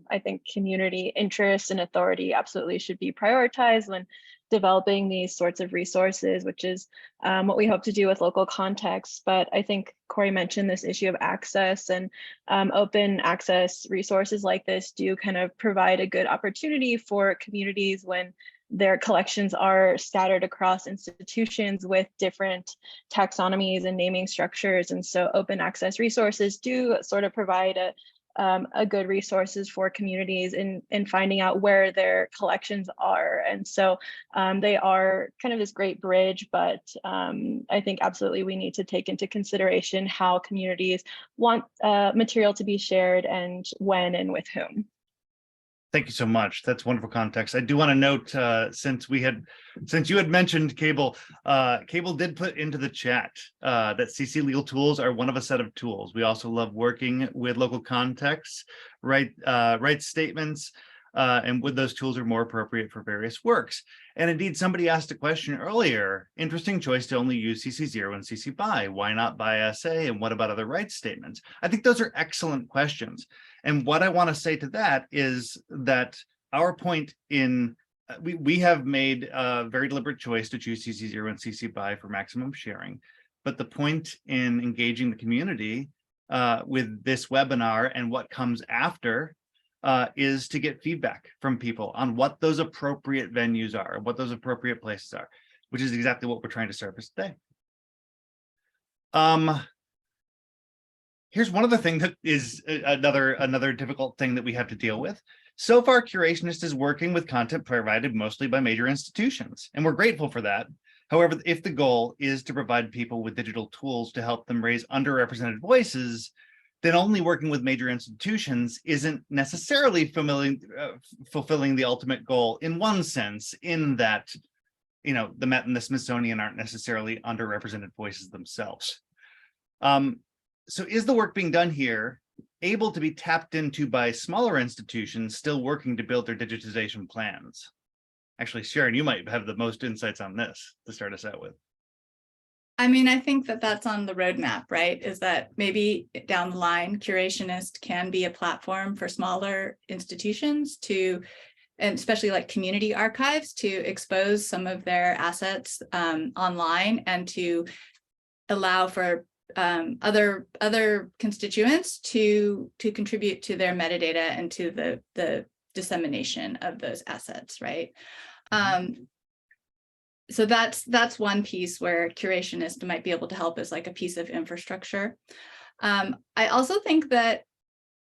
I think community interest and authority absolutely should be prioritized when developing these sorts of resources, which is what we hope to do with local contexts. But I think Corrie mentioned this issue of access, and open access resources like this do kind of provide a good opportunity for communities when their collections are scattered across institutions with different taxonomies and naming structures. And so open access resources do sort of provide a good resources for communities in finding out where their collections are. And so they are kind of this great bridge, but I think absolutely we need to take into consideration how communities want material to be shared and when and with whom. Thank you so much. That's wonderful context. I do want to note, since you had mentioned Cable, Cable did put into the chat that CC Legal Tools are one of a set of tools. We also love working with local contexts, write statements, and with those tools are more appropriate for various works. And indeed, somebody asked a question earlier, interesting choice to only use CC0 and CC BY. Why not BY SA? And what about other rights statements? I think those are excellent questions. And what I want to say to that is that our point in, we have made a very deliberate choice to choose CC0 and CC BY for maximum sharing. But the point in engaging the community with this webinar and what comes after is to get feedback from people on what those appropriate venues are, what those appropriate places are, which is exactly what we're trying to surface today. Here's one other thing that is another difficult thing that we have to deal with. So far, Curationist is working with content provided mostly by major institutions, and we're grateful for that. However, if the goal is to provide people with digital tools to help them raise underrepresented voices, then only working with major institutions isn't necessarily fulfilling the ultimate goal in one sense, in that, you know, the Met and the Smithsonian aren't necessarily underrepresented voices themselves. So is the work being done here able to be tapped into by smaller institutions still working to build their digitization plans? Actually, Sharon, you might have the most insights on this to start us out with. I mean, I think that that's on the roadmap, right? Is that maybe down the line, Curationist can be a platform for smaller institutions to, and especially like community archives, to expose some of their assets online and to allow for other constituents to contribute to their metadata and to the dissemination of those assets, right? So that's one piece where Curationist might be able to help as like a piece of infrastructure. I also think that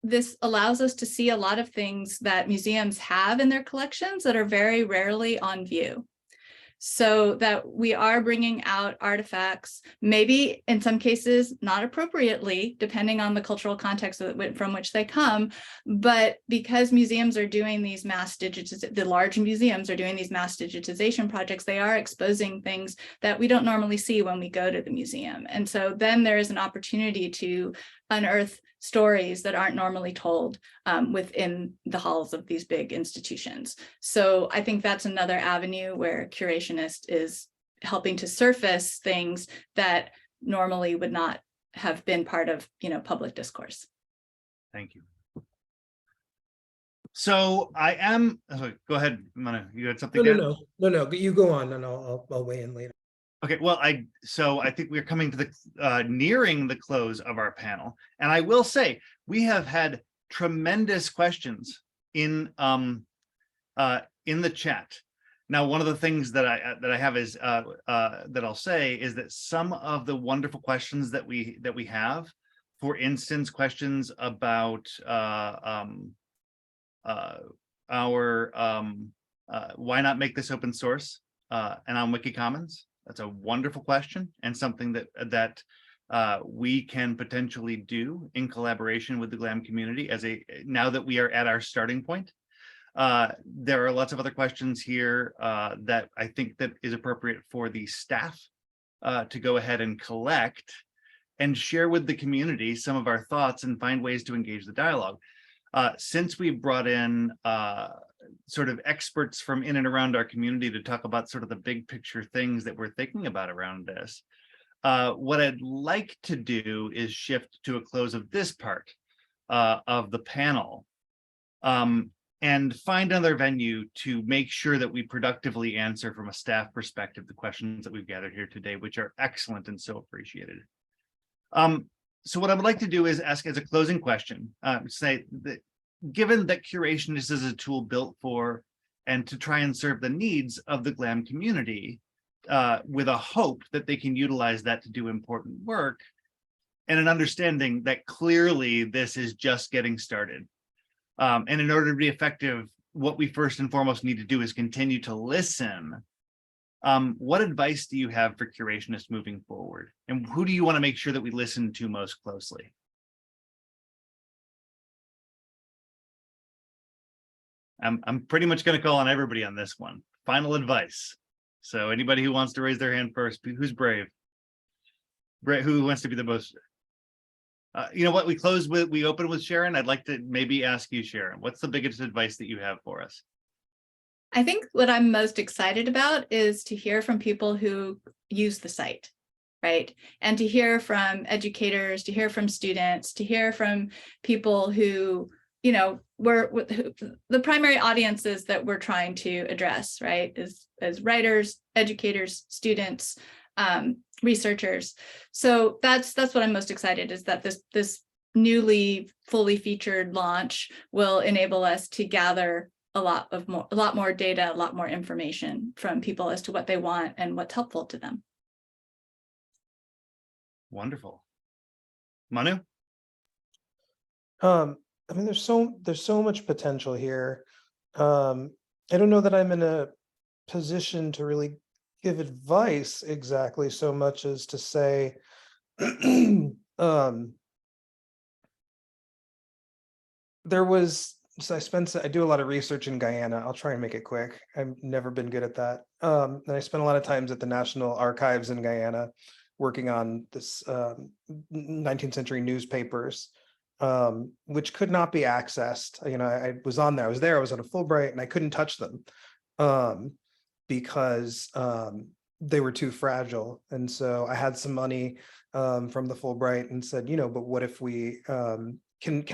this allows us to see a lot of things that museums have in their collections that are very rarely on view. So that we are bringing out artifacts, maybe in some cases not appropriately, depending on the cultural context from which they come, but because museums are doing these the large museums are doing these mass digitization projects, they are exposing things that we don't normally see when we go to the museum. And so then there is an opportunity to unearth stories that aren't normally told within the halls of these big institutions. So I think that's another avenue where Curationist is helping to surface things that normally would not have been part of, you know, public discourse. Thank you. So I am, go ahead, Manu, you had something? No, you go on and I'll weigh in later. Okay, well, so I think we're coming to the nearing the close of our panel, and I will say we have had tremendous questions in the chat. Now, one of the things that I have is that I'll say is that some of the wonderful questions that we have, for instance, questions about why not make this open source and on Wiki Commons. That's a wonderful question and something that we can potentially do in collaboration with the GLAM community now that we are at our starting point. There are lots of other questions here that I think that is appropriate for the staff to go ahead and collect and share with the community some of our thoughts and find ways to engage the dialogue. Since we've brought in sort of experts from in and around our community to talk about sort of the big picture things that we're thinking about around this, what I'd like to do is shift to a close of this part of the panel and find another venue to make sure that we productively answer from a staff perspective the questions that we've gathered here today, which are excellent and so appreciated. So what I would like to do is ask as a closing question, say that given that Curationist is a tool built for and to try and serve the needs of the GLAM community with a hope that they can utilize that to do important work, and an understanding that clearly this is just getting started. And in order to be effective, what we first and foremost need to do is continue to listen. What advice do you have for Curationists moving forward? And who do you want to make sure that we listen to most closely? I'm pretty much going to call on everybody on this one. Final advice. So anybody who wants to raise their hand first, who's brave? Who wants to be the most? You know what, we open with Sharon. I'd like to maybe ask you, Sharon, what's the biggest advice that you have for us? I think what I'm most excited about is to hear from people who use the site, right? And to hear from educators, to hear from students, to hear from people who, you know, the primary audiences that we're trying to address, right? As writers, educators, students, researchers. So that's what I'm most excited, is that this newly fully featured launch will enable us to gather a lot more data, a lot more information from people as to what they want and what's helpful to them. Wonderful. Manu? I mean, there's so much potential here. I don't know that I'm in a position to really give advice exactly so much as to say, I do a lot of research in Guyana. I'll try and make it quick. I've never been good at that. And I spent a lot of times at the National Archives in Guyana working on this 19th century newspapers, which could not be accessed. You know, I was on there, I was on a Fulbright, and I couldn't touch them because they were too fragile. And so I had some money from the Fulbright and said, you know, but what if we, can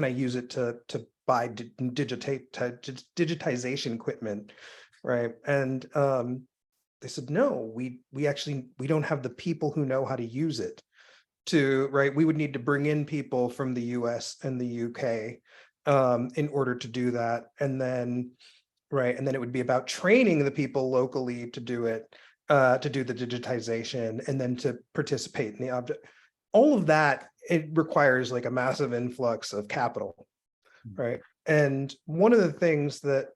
I use it to buy digitization equipment, right? And they said, no, we don't have the people who know how to use it. Right, we would need to bring in people from the US and the UK in order to do that. And then it would be about training the people locally to do it, to do the digitization, and then to participate in the object. All of that, it requires like a massive influx of capital, right? And one of the things that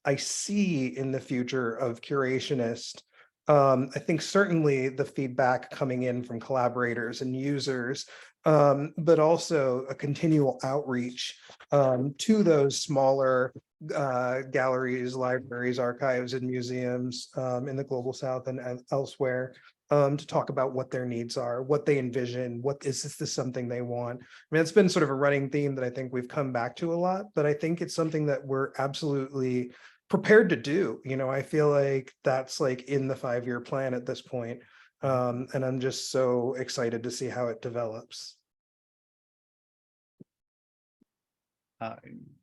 I see in the future of Curationist, I think certainly the feedback coming in from collaborators and users, but also a continual outreach to those smaller galleries, libraries, archives, and museums in the Global South and elsewhere, to talk about what their needs are, what they envision, is this something they want? I mean, it's been sort of a running theme that I think we've come back to a lot, but I think it's something that we're absolutely prepared to do. You know, I feel like that's like in the 5-year plan at this point. And I'm just so excited to see how it develops.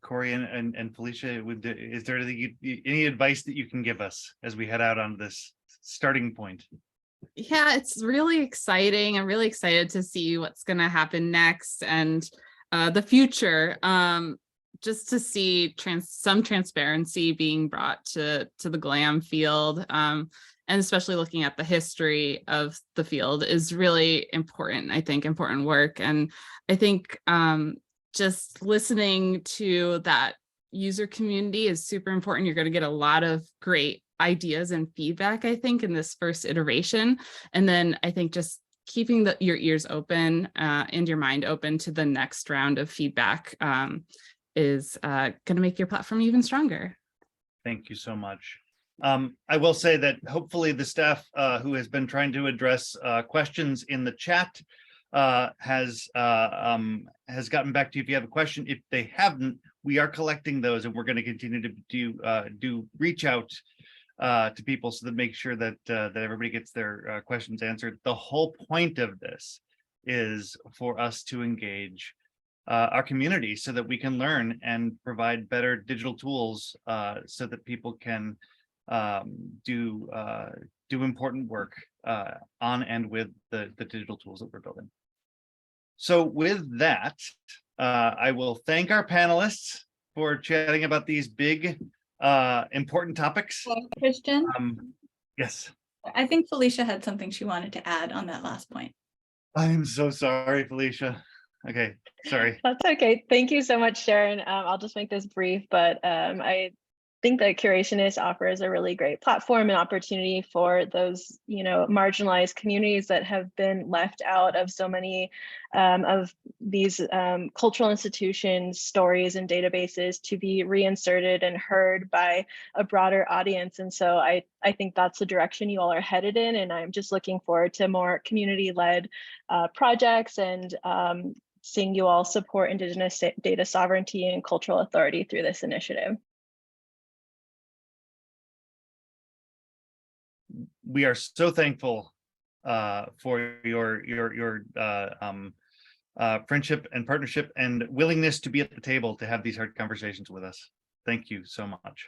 Corrie and Felicia, is there any advice that you can give us as we head out on this starting point? Yeah, it's really exciting. I'm really excited to see what's going to happen next and the future. Just to see some transparency being brought to the GLAM field, and especially looking at the history of the field is really important. I think important work, and I think just listening to that user community is super important. You're going to get a lot of great ideas and feedback, I think, in this first iteration. And then I think just keeping your ears open and your mind open to the next round of feedback is going to make your platform even stronger. Thank you so much. I will say that hopefully the staff who has been trying to address questions in the chat has gotten back to you if you have a question. If they haven't, we are collecting those, and we're going to continue to do reach out to people so that make sure that that everybody gets their questions answered. The whole point of this is for us to engage our community so that we can learn and provide better digital tools so that people can do important work on and with the digital tools that we're building. So with that, I will thank our panelists for chatting about these big important topics. Christian, Yes. I think Felicia had something she wanted to add on that last point. I'm so sorry, Felicia. Okay, sorry. That's okay. Thank you so much, Sharon. I'll just make this brief, but I think that Curationist offers a really great platform and opportunity for those, marginalized communities that have been left out of so many of these cultural institutions, stories, and databases to be reinserted and heard by a broader audience. And so I think that's the direction you all are headed in. And I'm just looking forward to more community-led projects and seeing you all support Indigenous data sovereignty and cultural authority through this initiative. We are so thankful for your friendship and partnership and willingness to be at the table to have these hard conversations with us. Thank you so much.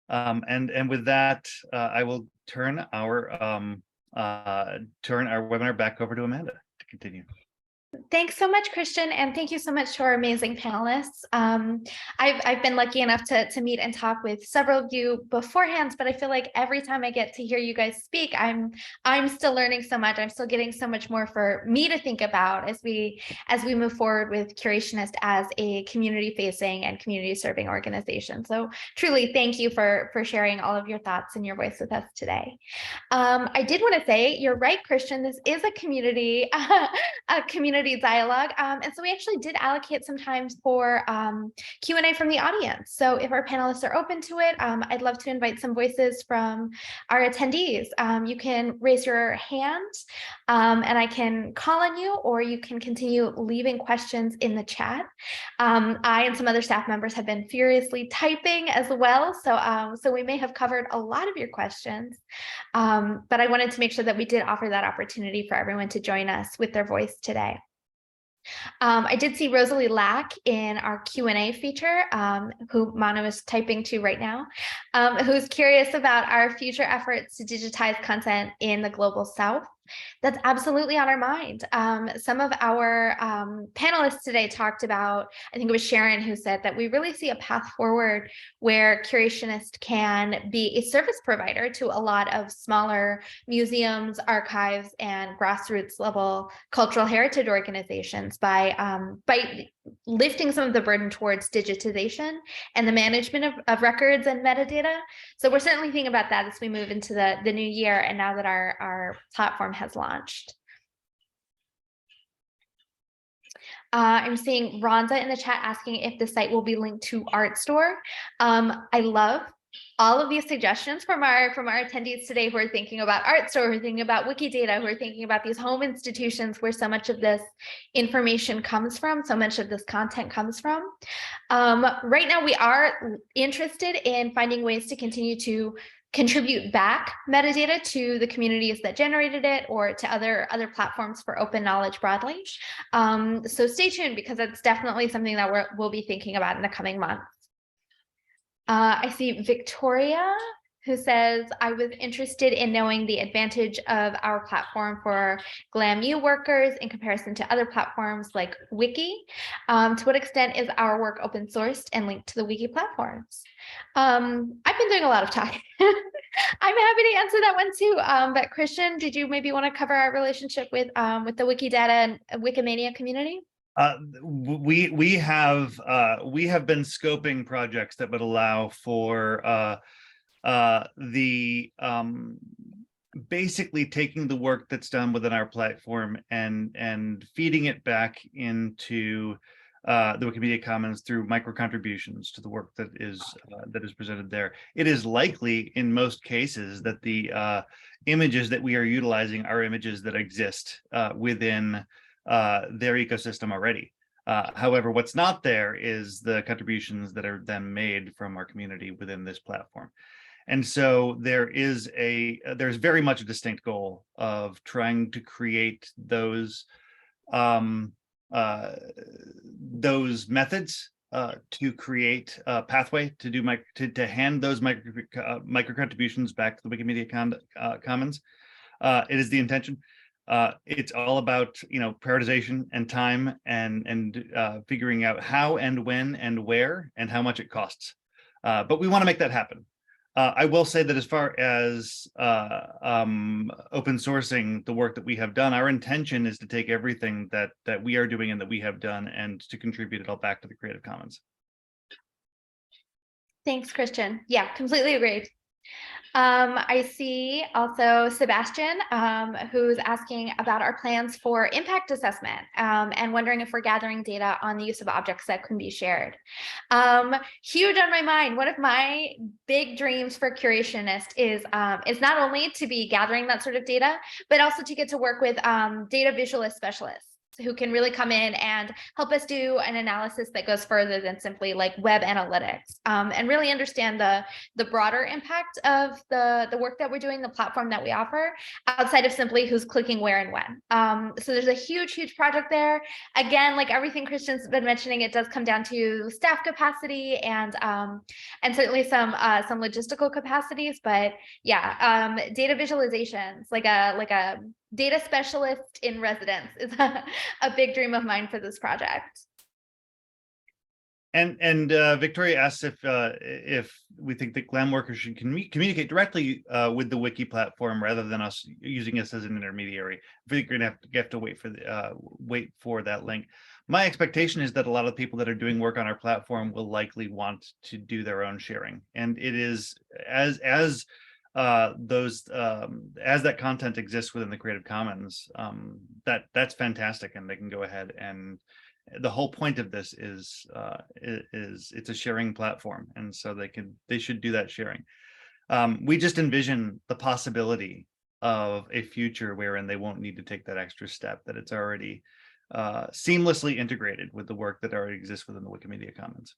And with that, I will turn our webinar back over to Amanda to continue. Thanks so much, Christian, and thank you so much to our amazing panelists. I've been lucky enough to meet and talk with several of you beforehand, but I feel like every time I get to hear you guys speak, I'm still learning so much. I'm still getting so much more for me to think about as we move forward with Curationist as a community-facing and community-serving organization. So truly, thank you for sharing all of your thoughts and your voice with us today. I did want to say, you're right, Christian, this is a community dialogue. And so we actually did allocate some time for Q&A from the audience. So if our panelists are open to it, I'd love to invite some voices from our attendees. You can raise your hand and I can call on you, or you can continue leaving questions in the chat. I and some other staff members have been furiously typing as well. So we may have covered a lot of your questions, but I wanted to make sure that we did offer that opportunity for everyone to join us with their voice today. I did see Rosalie Lack in our Q&A feature, who Manu is typing to right now, who's curious about our future efforts to digitize content in the Global South. That's absolutely on our mind. Some of our panelists today talked about, I think it was Sharon who said that we really see a path forward where Curationist can be a service provider to a lot of smaller museums, archives, and grassroots level cultural heritage organizations by lifting some of the burden towards digitization and the management of records and metadata. So we're certainly thinking about that as we move into the new year and now that our platform has launched. I'm seeing Rhonda in the chat asking if the site will be linked to Artstore. I love all of these suggestions from our attendees today who are thinking about Artstore, who are thinking about Wikidata, who are thinking about these home institutions where so much of this information comes from, so much of this content comes from. Right now, we are interested in finding ways to continue to contribute back metadata to the communities that generated it or to other platforms for open knowledge broadly. So stay tuned, because that's definitely something that we'll be thinking about in the coming months. I see Victoria, who says, I was interested in knowing the advantage of our platform for GLAMU workers in comparison to other platforms like Wiki. To what extent is our work open sourced and linked to the Wiki platforms? I've been doing a lot of talking. I'm happy to answer that one too. But Christian, did you maybe want to cover our relationship with the Wikidata and Wikimania community? We have been scoping projects that would allow for basically taking the work that's done within our platform and feeding it back into the Wikimedia Commons through micro contributions to the work that is presented there. It is likely in most cases that the images that we are utilizing are images that exist within their ecosystem already. However, what's not there is the contributions that are then made from our community within this platform. And so there's very much a distinct goal of trying to create those methods to create a pathway to do to hand those micro contributions back to the Wikimedia Commons. It is the intention. It's all about prioritization and time and figuring out how and when and where and how much it costs. But we want to make that happen. I will say that as far as open sourcing the work that we have done, our intention is to take everything that we are doing and that we have done and to contribute it all back to the Creative Commons. Thanks, Christian. Yeah, completely agreed. I see also Sebastian, who's asking about our plans for impact assessment and wondering if we're gathering data on the use of objects that can be shared. Huge on my mind. One of my big dreams for Curationist is not only to be gathering that sort of data, but also to get to work with data visualist specialists who can really come in and help us do an analysis that goes further than simply like web analytics, and really understand the broader impact of the work that we're doing, the platform that we offer, outside of simply who's clicking where and when. So there's a huge project there. Again, like everything Christian's been mentioning, it does come down to staff capacity and certainly some logistical capacities. But yeah, data visualizations, like a data specialist in residence is a big dream of mine for this project. And Victoria asks if we think that GLAM workers should communicate directly with the wiki platform rather than us using us as an intermediary. I think you're gonna have to wait for that link. My expectation is that a lot of people that are doing work on our platform will likely want to do their own sharing, and it is as that content exists within the Creative Commons, that's fantastic, and they can go ahead. And the whole point of this is it's a sharing platform, and so they should do that sharing. We just envision the possibility of a future wherein they won't need to take that extra step, that it's already seamlessly integrated with the work that already exists within the Wikimedia Commons.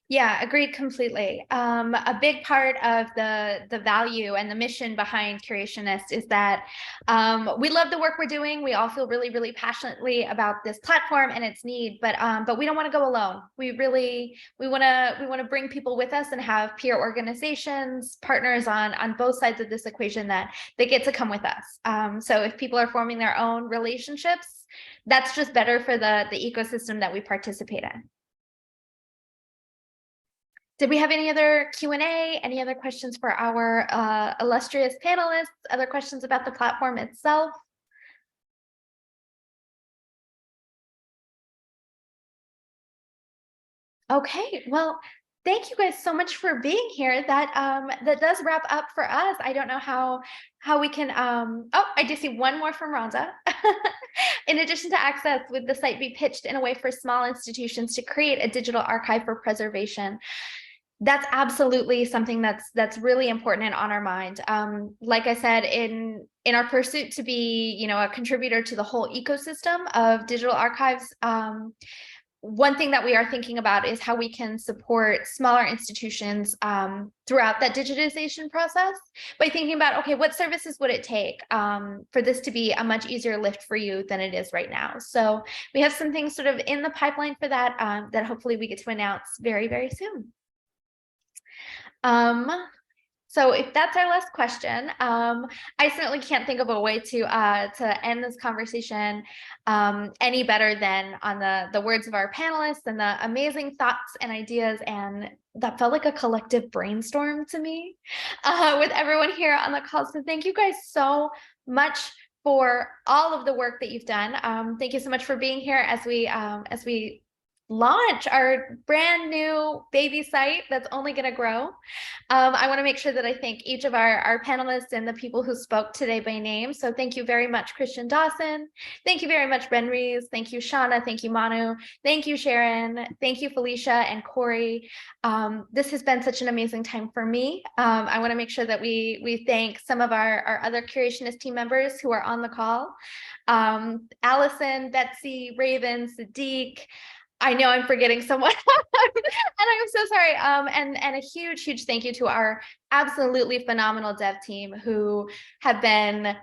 Yeah, agreed completely. A big part of the value and the mission behind Curationist is that we love the work we're doing. We all feel really passionately about this platform and its need, but we don't want to go alone. We want to bring people with us and have peer organizations, partners on both sides of this equation that they get to come with us. So if people are forming their own relationships, that's just better for the ecosystem that we participate in. Did we have any other Q&A? Any other questions for our illustrious panelists? Other questions about the platform itself? Okay, well, thank you guys so much for being here. That does wrap up for us. I don't know how we can, oh, I do see one more from Rhonda. In addition to access, would the site be pitched in a way for small institutions to create a digital archive for preservation? That's absolutely something that's really important and on our mind. Like I said, in our pursuit to be, a contributor to the whole ecosystem of digital archives, one thing that we are thinking about is how we can support smaller institutions throughout that digitization process by thinking about, okay, what services would it take for this to be a much easier lift for you than it is right now? So we have some things sort of in the pipeline for that that hopefully we get to announce very soon. So if that's our last question, I certainly can't think of a way to end this conversation any better than on the words of our panelists and the amazing thoughts and ideas, and that felt like a collective brainstorm to me with everyone here on the call. So thank you guys so much for all of the work that you've done. Thank you so much for being here as we launch our brand new baby site that's only going to grow. I want to make sure that I thank each of our panelists and the people who spoke today by name. So thank you very much, Christian Dawson. Thank you very much, Ben Rees. Thank you, Shana. Thank you, Manu. Thank you, Sharon. Thank you, Felicia and Corrie. This has been such an amazing time for me. I want to make sure that we thank some of our other Curationist team members who are on the call. Allison, Betsy, Raven, Sadiq. I know I'm forgetting someone, and I'm so sorry. And a huge thank you to our absolutely phenomenal dev team who have been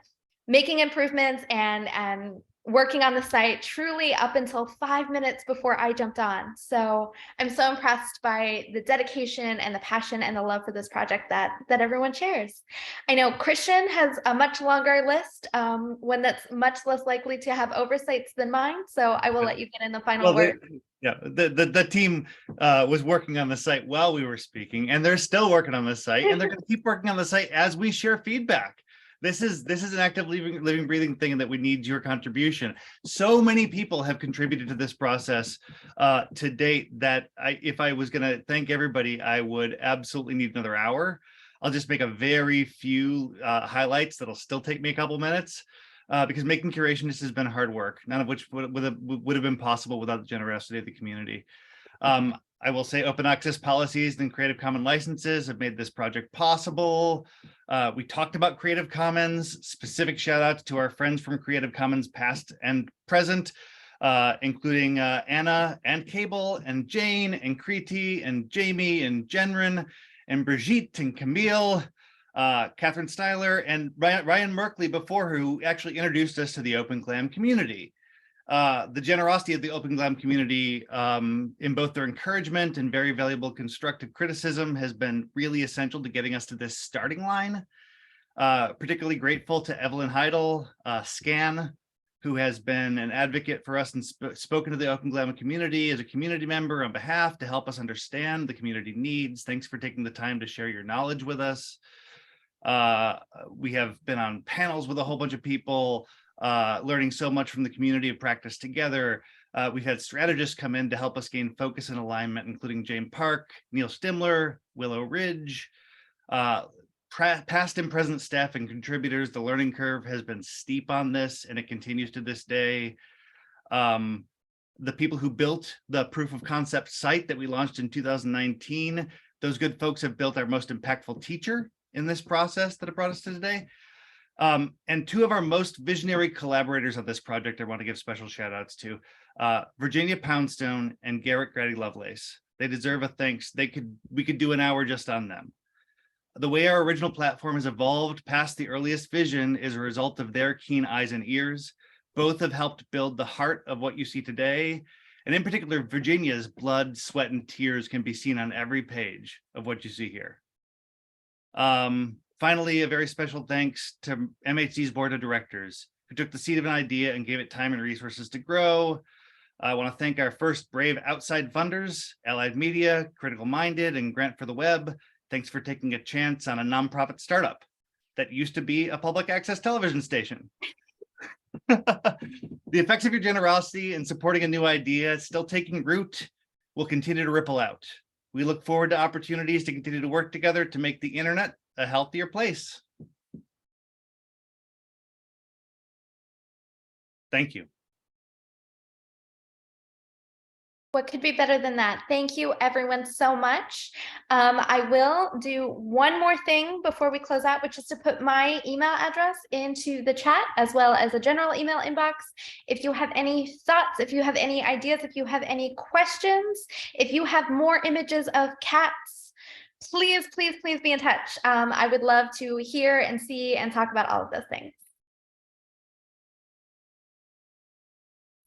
making improvements and working on the site truly up until 5 minutes before I jumped on. So I'm so impressed by the dedication and the passion and the love for this project that everyone shares. I know Christian has a much longer list, one that's much less likely to have oversights than mine. So I will let you get in the final word. The team was working on the site while we were speaking, and they're still working on the site, and they're going to keep working on the site as we share feedback. This is an active living, breathing thing that we need your contribution. So many people have contributed to this process to date that if I was going to thank everybody, I would absolutely need another hour. I'll just make a very few highlights that'll still take me a couple minutes because making Curationist has been hard work, none of which would have been possible without the generosity of the community. I will say open access policies and Creative Commons licenses have made this project possible. We talked about Creative Commons, specific shout outs to our friends from Creative Commons past and present, including Anna and Cable and Jane and Kriti and Jamie and Jenrin and Brigitte and Camille, Catherine Styler and Ryan Merkley before her, who actually introduced us to the Open Glam community. The generosity of the Open Glam community in both their encouragement and very valuable constructive criticism has been really essential to getting us to this starting line. Particularly grateful to Evelyn Heidel, Scan, who has been an advocate for us and spoken to the Open Glam community as a community member on behalf to help us understand the community needs. Thanks for taking the time to share your knowledge with us. We have been on panels with a whole bunch of people, learning so much from the community of practice together. We've had strategists come in to help us gain focus and alignment, including Jane Park, Neil Stimler, Willow Ridge, past and present staff and contributors. The learning curve has been steep on this, and it continues to this day. The people who built the proof of concept site that we launched in 2019, those good folks have built our most impactful teacher in this process that have brought us to today. And two of our most visionary collaborators on this project, I want to give special shout outs to Virginia Poundstone and Garrett Grady Lovelace. They deserve a thanks. We could do an hour just on them. The way our original platform has evolved past the earliest vision is a result of their keen eyes and ears. Both have helped build the heart of what you see today. And in particular, Virginia's blood, sweat, and tears can be seen on every page of what you see here. Finally, a very special thanks to MHC's board of directors who took the seed of an idea and gave it time and resources to grow. I want to thank our first brave outside funders, Allied Media, Critical Minded, and Grant for the Web. Thanks for taking a chance on a nonprofit startup that used to be a public access television station. The effects of your generosity in supporting a new idea still taking root will continue to ripple out. We look forward to opportunities to continue to work together to make the internet a healthier place. Thank you. What could be better than that? Thank you, everyone, so much. I will do one more thing before we close out, which is to put my email address into the chat, as well as a general email inbox. If you have any thoughts, if you have any ideas, if you have any questions, if you have more images of cats, please, please, please be in touch. I would love to hear and see and talk about all of those things.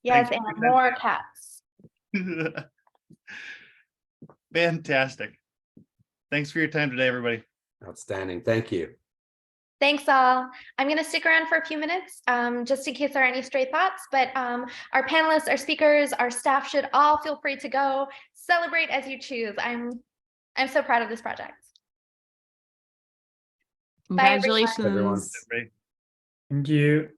Yes, and more cats. Fantastic. Thanks for your time today, everybody. Outstanding. Thank you. Thanks all. I'm going to stick around for a few minutes just in case there are any stray thoughts, but our panelists, our speakers, our staff should all feel free to go celebrate as you choose. I'm so proud of this project. Congratulations. Bye, everyone. Thank you.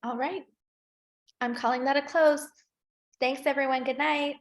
All right. I'm calling that a close. Thanks, everyone. Good night.